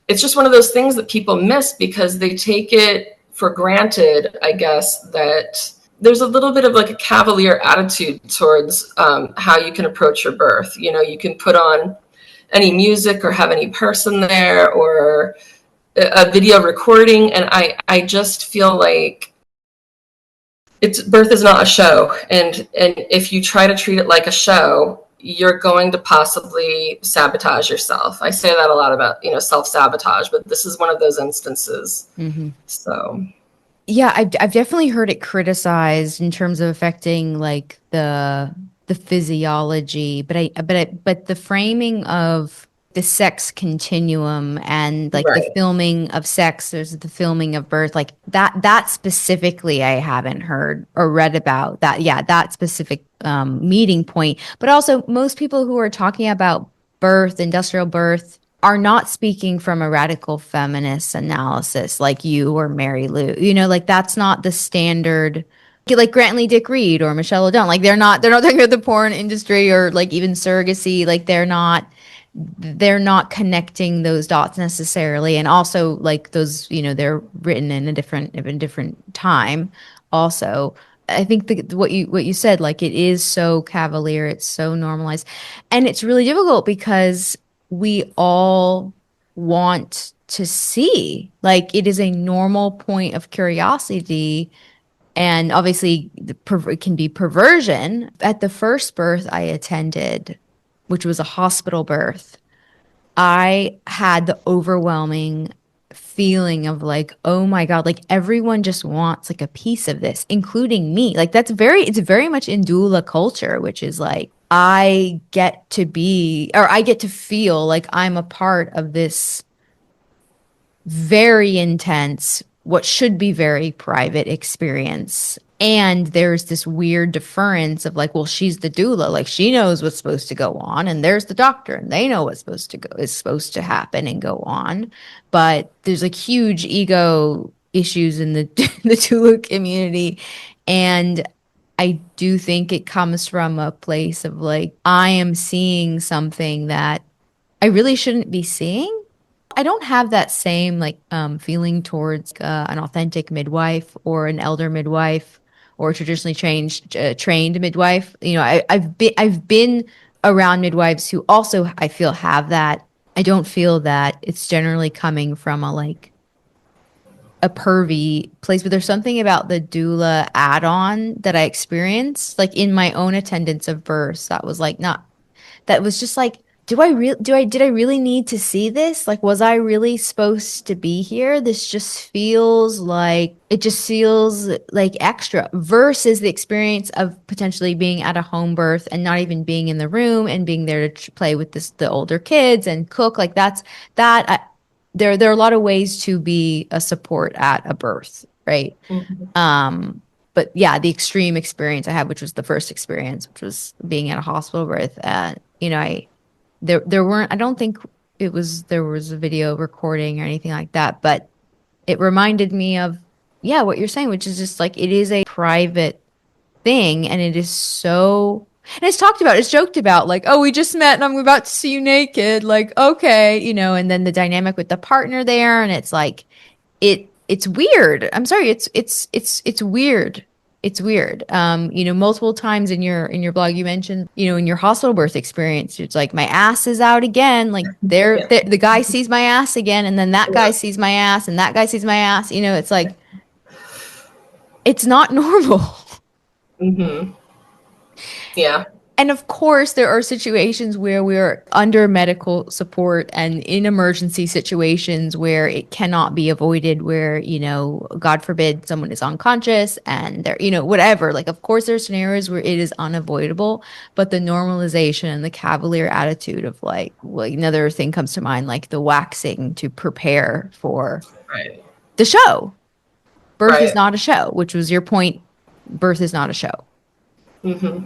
it's just one of those things that people miss because they take it for granted, I guess, that there's a little bit of like a cavalier attitude towards how you can approach your birth. You can put on any music or have any person there, or a video recording, and I just feel like it's birth is not a show, and if you try to treat it like a show, you're going to possibly sabotage yourself. I say that a lot about, self-sabotage, but this is one of those instances. Mm-hmm. So Yeah, I've definitely heard it criticized in terms of affecting like the physiology, but the framing of the sex continuum and like the right. filming of sex, there's the filming of birth, like that specifically I haven't heard or read about that. Yeah, that specific meeting point. But also most people who are talking about birth, industrial birth, are not speaking from a radical feminist analysis like you or Mary Lou. You know, like that's not the standard, like Grantley Dick Reed or Michelle O'Donnell. Like they're not talking about the porn industry or like even surrogacy. Like they're not connecting those dots necessarily. And also like those, they're written in a different time also. I think what you said, like it is so cavalier, it's so normalized. And it's really difficult because we all want to see. Like it is a normal point of curiosity. And obviously, it can be perversion. At the first birth I attended, which was a hospital birth, I had the overwhelming feeling of like, oh my God, like everyone just wants like a piece of this, including me. Like it's very much in doula culture, which is like, I get to be, or I get to feel like I'm a part of this very intense, what should be very private experience. And there's this weird deference of like, well, she's the doula, like she knows what's supposed to go on, and there's the doctor, and they know what's supposed to happen and go on. But there's like huge ego issues in the the doula community, and I do think it comes from a place of like, I am seeing something that I really shouldn't be seeing. I don't have that same like feeling towards an authentic midwife or an elder midwife or a traditionally trained midwife. You know, I've been around midwives who also I feel have that. I don't feel that it's generally coming from a like a pervy place, but there's something about the doula add-on that I experienced, like in my own attendance of births, that was like not that was just like, did I really need to see this? Like, was I really supposed to be here? This just feels like extra versus the experience of potentially being at a home birth and not even being in the room and being there to play with the older kids and cook. Like that. There are a lot of ways to be a support at a birth, right? Mm-hmm. But yeah, the extreme experience I had, which was the first experience, which was being at a hospital birth. I there weren't. I don't think there was a video recording or anything like that, but it reminded me of yeah, what you're saying, which is just like it is a private thing, and it is so. And it's talked about, it's joked about, like, oh, we just met and I'm about to see you naked. Like, okay, and then the dynamic with the partner there, and it's like it's weird. I'm sorry, it's weird. It's weird. Multiple times in your blog you mentioned, in your hospital birth experience, it's like my ass is out again. Like Yeah. the guy sees my ass again, and then that guy Yeah. sees my ass, and that guy sees my ass. It's like it's not normal. Mm-hmm. Yeah. And of course, there are situations where we're under medical support and in emergency situations where it cannot be avoided, where, God forbid, someone is unconscious and they're, whatever. Like, of course, there are scenarios where it is unavoidable, but the normalization and the cavalier attitude of like, well, another thing comes to mind, like the waxing to prepare for Right. the show. Birth is Right. not a show, which was your point. Birth is not a show. Mm-hmm.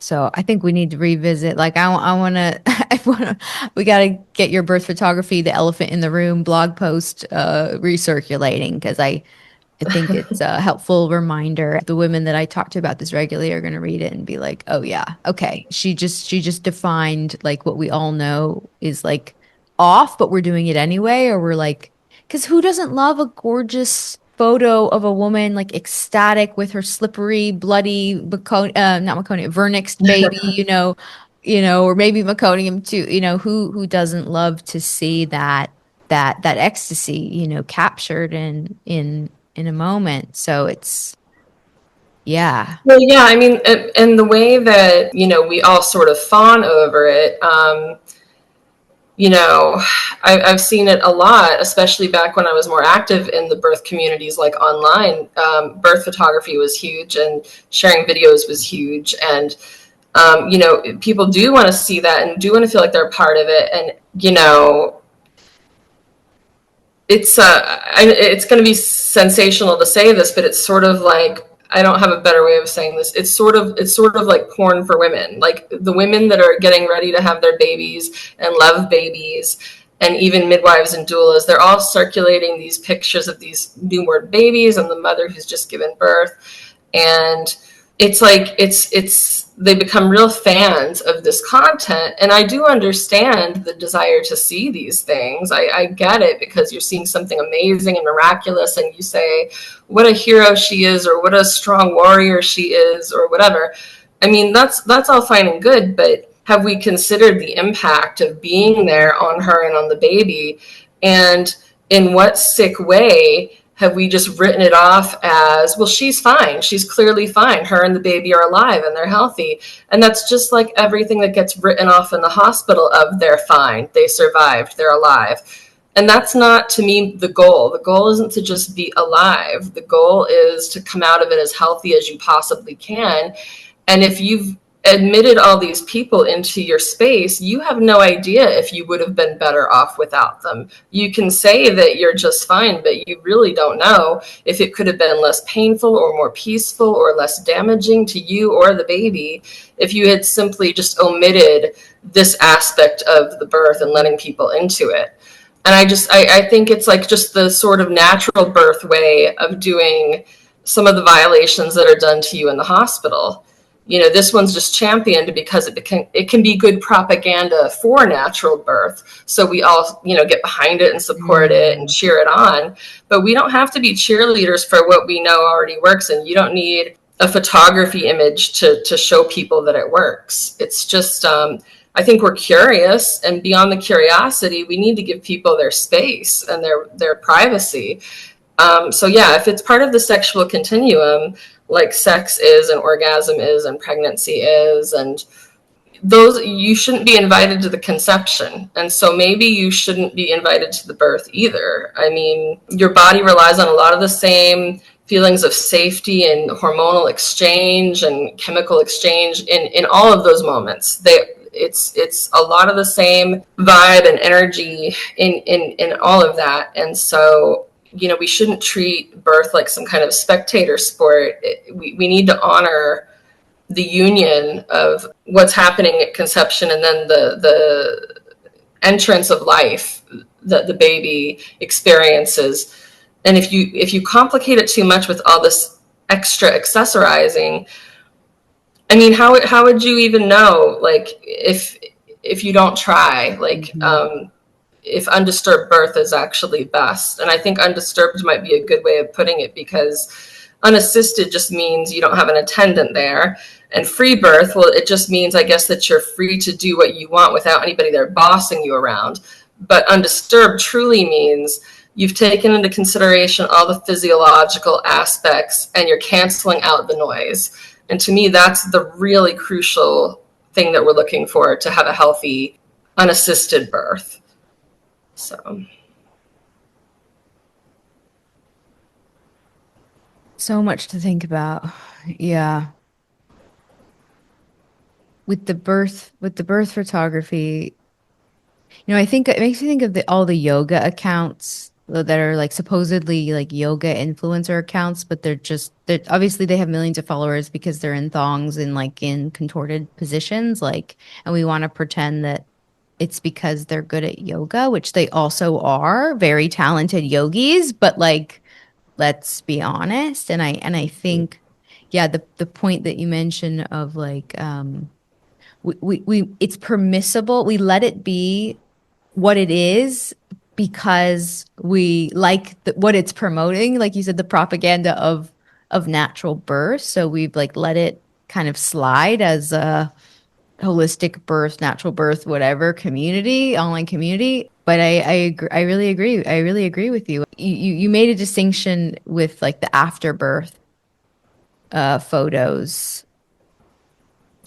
So I think we need to revisit. Like I want to, we got to get your birth photography, the elephant in the room blog post recirculating because I think it's a helpful reminder. The women that I talk to about this regularly are going to read it and be like, oh yeah, okay. She just defined like what we all know is like off, but we're doing it anyway, or we're like, because who doesn't love a gorgeous photo of a woman like ecstatic with her slippery, bloody, not meconium, vernixed baby, or maybe meconium too. Who doesn't love to see that ecstasy, captured in a moment. So it's, yeah. Well, yeah, I mean, and the way that, we all sort of fawn over it, I've seen it a lot, especially back when I was more active in the birth communities, like online. Birth photography was huge, and sharing videos was huge. And, people do want to see that and do want to feel like they're a part of it. And, it's going to be sensational to say this, but it's sort of like, I don't have a better way of saying this. It's sort of like porn for women. Like the women that are getting ready to have their babies and love babies, and even midwives and doulas, they're all circulating these pictures of these newborn babies and the mother who's just given birth. And it's like it's they become real fans of this content, and I do understand the desire to see these things. I get it, because you're seeing something amazing and miraculous, and you say what a hero she is, or what a strong warrior she is, or whatever. I mean, that's all fine and good, but have we considered the impact of being there on her and on the baby? And in what sick way have we just written it off as, well, she's fine. She's clearly fine. Her and the baby are alive and they're healthy. And that's just like everything that gets written off in the hospital of, they're fine, they survived, they're alive. And that's not, to me, the goal. The goal isn't to just be alive. The goal is to come out of it as healthy as you possibly can. And if you've admitted all these people into your space, you have no idea if you would have been better off without them. You can say that you're just fine, but you really don't know if it could have been less painful or more peaceful or less damaging to you or the baby if you had simply just omitted this aspect of the birth and letting people into it. And I think it's like just the sort of natural birth way of doing some of the violations that are done to you in the hospital. This one's just championed because it can be good propaganda for natural birth. So we all, get behind it and support it and cheer it on. But we don't have to be cheerleaders for what we know already works. And you don't need a photography image to show people that it works. It's just, I think we're curious, and beyond the curiosity, we need to give people their space and their privacy. So yeah, if it's part of the sexual continuum, like sex is and orgasm is and pregnancy is, and those, you shouldn't be invited to the conception. And so maybe you shouldn't be invited to the birth either. I mean, your body relies on a lot of the same feelings of safety and hormonal exchange and chemical exchange in all of those moments. It's a lot of the same vibe and energy in all of that. And so, we shouldn't treat birth like some kind of spectator sport. We need to honor the union of what's happening at conception and then the entrance of life that the baby experiences. And if you complicate it too much with all this extra accessorizing, I mean, how would you even know, like, if you don't try, like, if undisturbed birth is actually best? And I think undisturbed might be a good way of putting it, because unassisted just means you don't have an attendant there. And free birth, well, it just means, I guess, that you're free to do what you want without anybody there bossing you around. But undisturbed truly means you've taken into consideration all the physiological aspects and you're canceling out the noise. And to me, that's the really crucial thing that we're looking for to have a healthy, unassisted birth. So much to think about. Yeah. With the birth photography, I think it makes me think of all the yoga accounts that are like supposedly like yoga influencer accounts, but they're obviously they have millions of followers because they're in thongs and like in contorted positions, like, and we want to pretend that it's because they're good at yoga, which they also are, very talented yogis, but like, let's be honest. And I think, yeah, the point that you mentioned of like, we it's permissible. We let it be what it is because we like what it's promoting. Like you said, the propaganda of natural birth. So we've like let it kind of slide as a holistic birth, natural birth, whatever community, online community. But I agree, I really agree. I really agree with you. You made a distinction with like the afterbirth photos.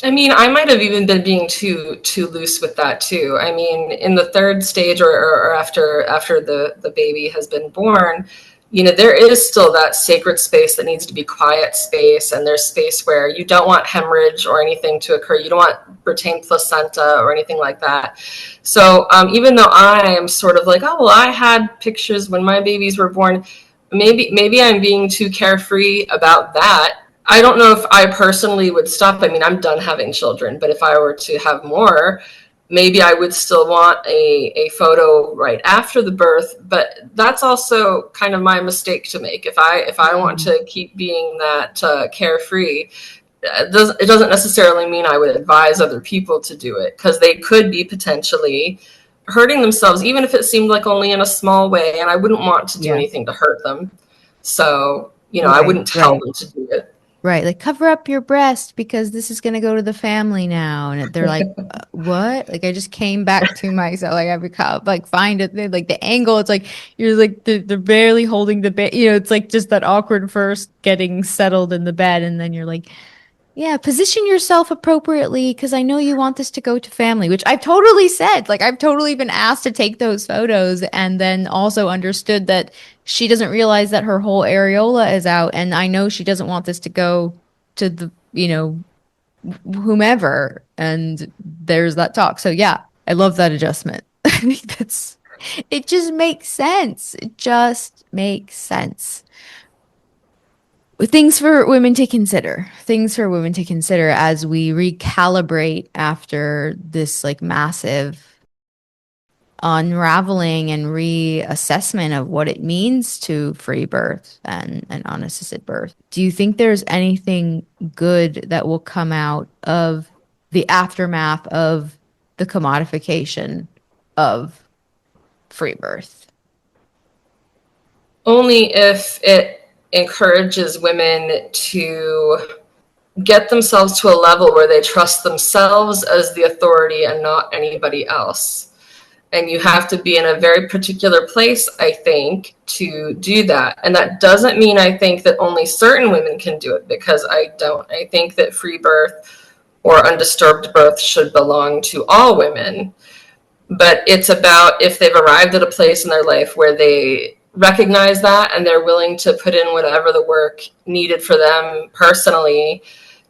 I mean, I might have even been being too loose with that too. I mean, in the third stage, or after the baby has been born, there is still that sacred space that needs to be quiet space, and there's space where you don't want hemorrhage or anything to occur. You don't want retained placenta or anything like that. So even though I am sort of like, oh well, I had pictures when my babies were born, maybe I'm being too carefree about that. I don't know if I personally would stop. I mean, I'm done having children, but if I were to have more, maybe I would still want a photo right after the birth. But that's also kind of my mistake to make. If I want to keep being that carefree, it doesn't necessarily mean I would advise other people to do it, because they could be potentially hurting themselves, even if it seemed like only in a small way. And I wouldn't want to do Yeah. anything to hurt them. So, I Right, wouldn't tell right. them to do it. Right, like cover up your breast because this is going to go to the family now, and they're like, "What?" Like I just came back to myself. Like I become like find it like the angle. It's like you're like they're barely holding the bed. It's like just that awkward first getting settled in the bed, and then you're like, yeah, position yourself appropriately because I know you want this to go to family, which I've totally said. Like, I've totally been asked to take those photos and then also understood that she doesn't realize that her whole areola is out. And I know she doesn't want this to go to the, whomever. And there's that talk. So, yeah, I love that adjustment. I think it just makes sense. It just makes sense. Things for women to consider. Things for women to consider as we recalibrate after this like massive unraveling and reassessment of what it means to free birth and unassisted birth. Do you think there's anything good that will come out of the aftermath of the commodification of free birth? Only if it encourages women to get themselves to a level where they trust themselves as the authority and not anybody else. And you have to be in a very particular place, I think, to do that. And that doesn't mean I think that only certain women can do it, because I don't. I think that free birth or undisturbed birth should belong to all women. But it's about if they've arrived at a place in their life where they recognize that and they're willing to put in whatever the work needed for them personally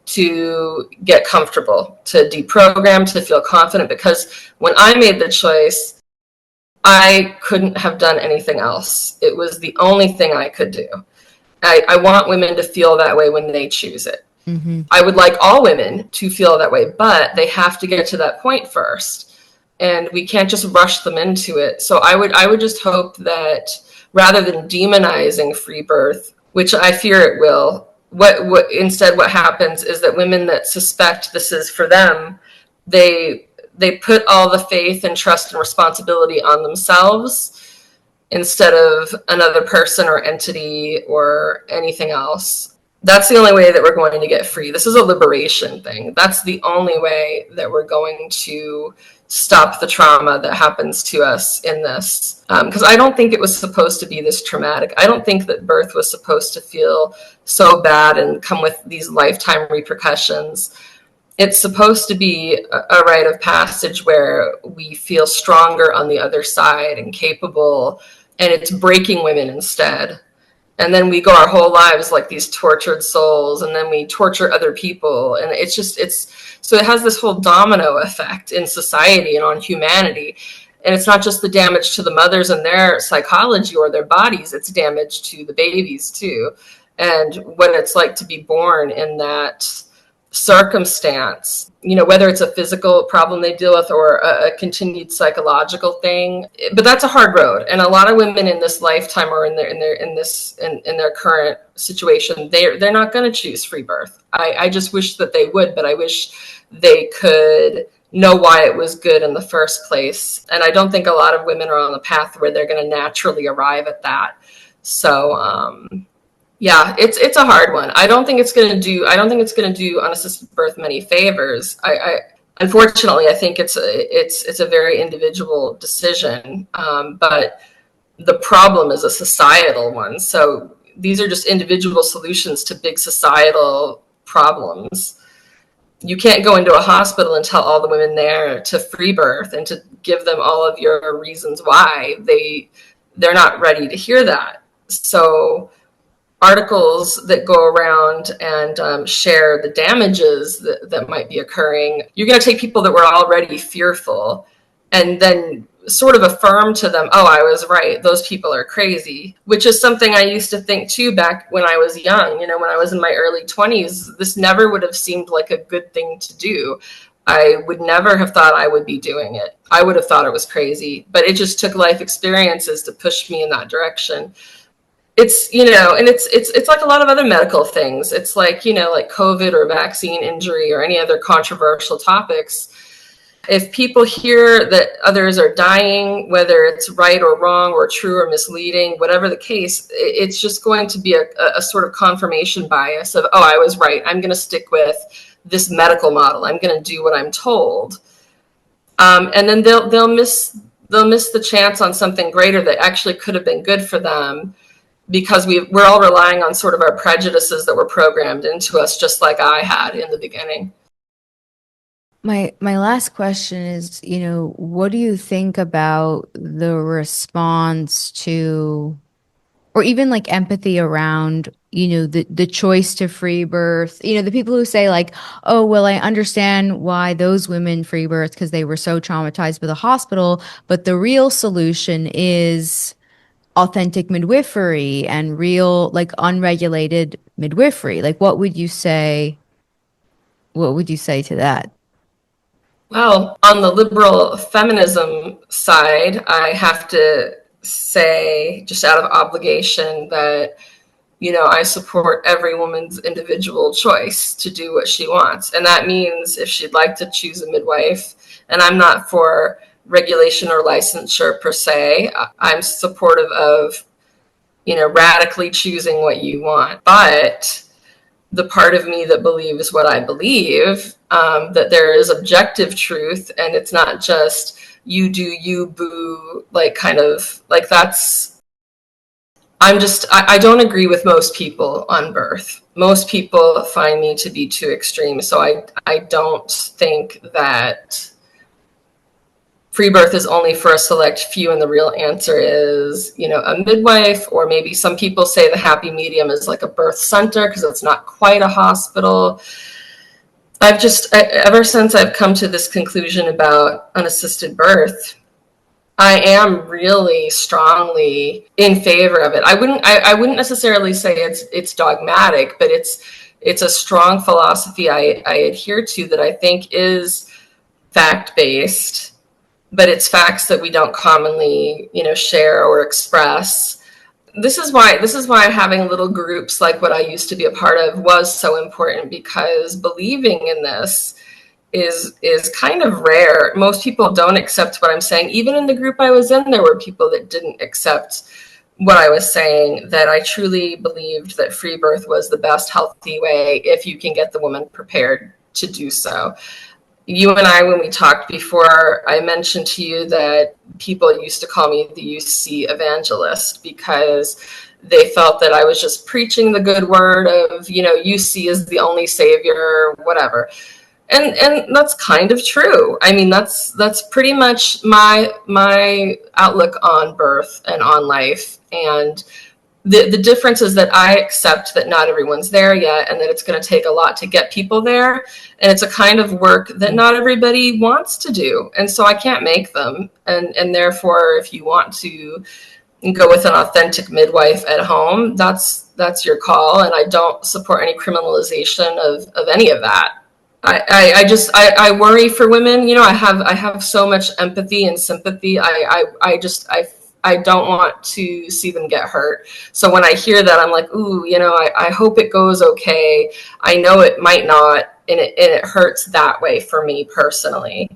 to get comfortable, to deprogram, to feel confident. Because when I made the choice, I couldn't have done anything else. It was the only thing I could do. I want women to feel that way when they choose it. Mm-hmm. I would like all women to feel that way, but they have to get to that point first. And we can't just rush them into it. So I would just hope that rather than demonizing free birth, which I fear it will, what happens is that women that suspect this is for them, they put all the faith and trust and responsibility on themselves instead of another person or entity or anything else. That's the only way that we're going to get free. This is a liberation thing. That's the only way that we're going to stop the trauma that happens to us in this. Because I don't think it was supposed to be this traumatic. I don't think that birth was supposed to feel so bad and come with these lifetime repercussions. It's supposed to be a rite of passage where we feel stronger on the other side and capable, and it's breaking women instead. And then we go our whole lives like these tortured souls, and then we torture other people. And so it has this whole domino effect in society and on humanity. And it's not just the damage to the mothers and their psychology or their bodies, it's damage to the babies too. And what it's like to be born in that circumstance, whether it's a physical problem they deal with or a continued psychological thing. But that's a hard road, and a lot of women in this lifetime or in their current situation, they're not going to choose free birth. I just wish that they would, but I wish they could know why it was good in the first place. And I don't think a lot of women are on the path where they're going to naturally arrive at that. So yeah, it's a hard one. I don't think it's going to do unassisted birth many favors. Unfortunately, I think it's a very individual decision, but the problem is a societal one. So these are just individual solutions to big societal problems. You can't go into a hospital and tell all the women there to free birth and to give them all of your reasons why. They're not ready to hear that. So articles that go around and share the damages that might be occurring, you're going to take people that were already fearful and then sort of affirm to them, oh, I was right, those people are crazy, which is something I used to think too back when I was young. You know, when I was in my early 20s, this never would have seemed like a good thing to do. I would never have thought I would be doing it. I would have thought it was crazy, but it just took life experiences to push me in that direction. It's, you know, and it's like a lot of other medical things. It's like, you know, like COVID or vaccine injury or any other controversial topics. If people hear that others are dying, whether it's right or wrong or true or misleading, whatever the case, it's just going to be a sort of confirmation bias of, oh, I was right, I'm going to stick with this medical model, I'm going to do what I'm told. And then they'll miss the chance on something greater that actually could have been good for them, because we're all relying on sort of our prejudices that were programmed into us, just like I had in the beginning. My last question is, you know, what do you think about the response to, or even like empathy around, you know, the choice to free birth? You know, the people who say like, oh, well, I understand why those women free birth because they were so traumatized by the hospital, but the real solution is authentic midwifery and real, like unregulated midwifery. Like, what would you say? What would you say to that? Well, on the liberal feminism side, I have to say, just out of obligation, that, you know, I support every woman's individual choice to do what she wants. And that means if she'd like to choose a midwife, and I'm not for regulation or licensure per se, I'm supportive of, you know, radically choosing what you want. But the part of me that believes what I believe, that there is objective truth, and it's not just you do you, boo, like kind of like that's. I don't agree with most people on birth. Most people find me to be too extreme. So I don't think that free birth is only for a select few, and the real answer is, you know, a midwife, or maybe some people say the happy medium is like a birth center because it's not quite a hospital. Ever since I've come to this conclusion about unassisted birth, I am really strongly in favor of it. I wouldn't necessarily say it's dogmatic, but it's a strong philosophy I adhere to that I think is fact based, but it's facts that we don't commonly, you know, share or express. This is why having little groups like what I used to be a part of was so important, because believing in this is kind of rare. Most people don't accept what I'm saying. Even in the group I was in, there were people that didn't accept what I was saying, that I truly believed that free birth was the best healthy way if you can get the woman prepared to do so. You and I, when we talked before, I mentioned to you that people used to call me the UC evangelist because they felt that I was just preaching the good word of, you know, UC is the only savior, whatever. And that's kind of true. I mean, that's pretty much my outlook on birth and on life. And the difference is that I accept that not everyone's there yet, and that it's going to take a lot to get people there. And it's a kind of work that not everybody wants to do. And so I can't make them. And therefore, if you want to go with an authentic midwife at home, that's your call. And I don't support any criminalization of any of that. I worry for women. You know, I have so much empathy and sympathy. I don't want to see them get hurt. So when I hear that, I'm like, ooh, you know, I hope it goes okay. I know it might not, and it hurts that way for me personally.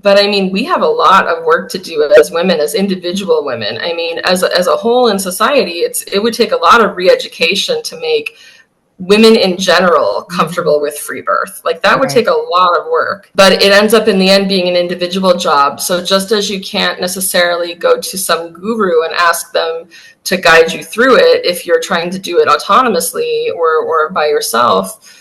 But I mean, we have a lot of work to do as women, as individual women. I mean, as a whole in society, it would take a lot of re-education to make women in general comfortable with free birth. Like that would take a lot of work, but it ends up in the end being an individual job. So just as you can't necessarily go to some guru and ask them to guide you through it if you're trying to do it autonomously or by yourself,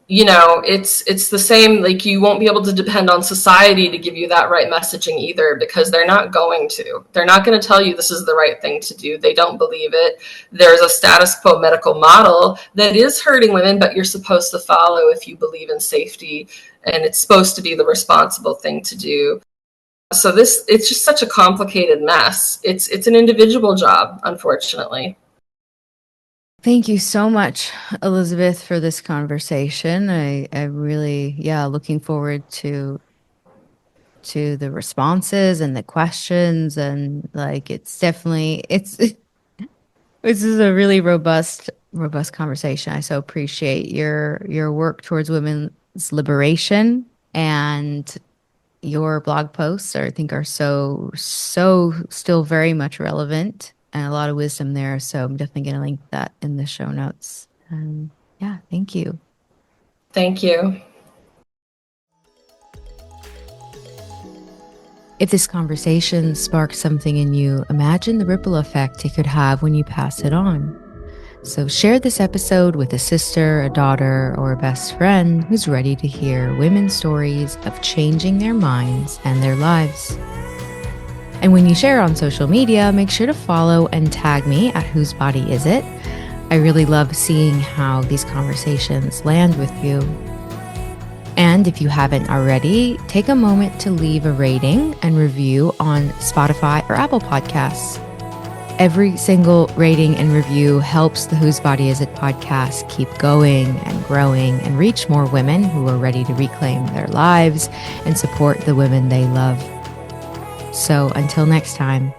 you know, it's the same. Like you won't be able to depend on society to give you that right messaging either, because they're not going to tell you this is the right thing to do. They don't believe it. There's a status quo medical model that is hurting women, but you're supposed to follow if you believe in safety, and it's supposed to be the responsible thing to do. So it's just such a complicated mess. It's an individual job, unfortunately. Thank you so much, Elizabeth, for this conversation. I really, looking forward to the responses and the questions, and like it's definitely this is a really robust conversation. I so appreciate your work towards women's liberation, and your blog posts I think are so still very much relevant, and a lot of wisdom there. So I'm definitely going to link that in the show notes. And yeah, thank you. Thank you. If this conversation sparked something in you, imagine the ripple effect it could have when you pass it on. So share this episode with a sister, a daughter, or a best friend who's ready to hear women's stories of changing their minds and their lives. And when you share on social media, make sure to follow and tag me at Whose Body Is It? I really love seeing how these conversations land with you. And if you haven't already, take a moment to leave a rating and review on Spotify or Apple Podcasts. Every single rating and review helps the Whose Body Is It podcast keep going and growing and reach more women who are ready to reclaim their lives and support the women they love. So until next time.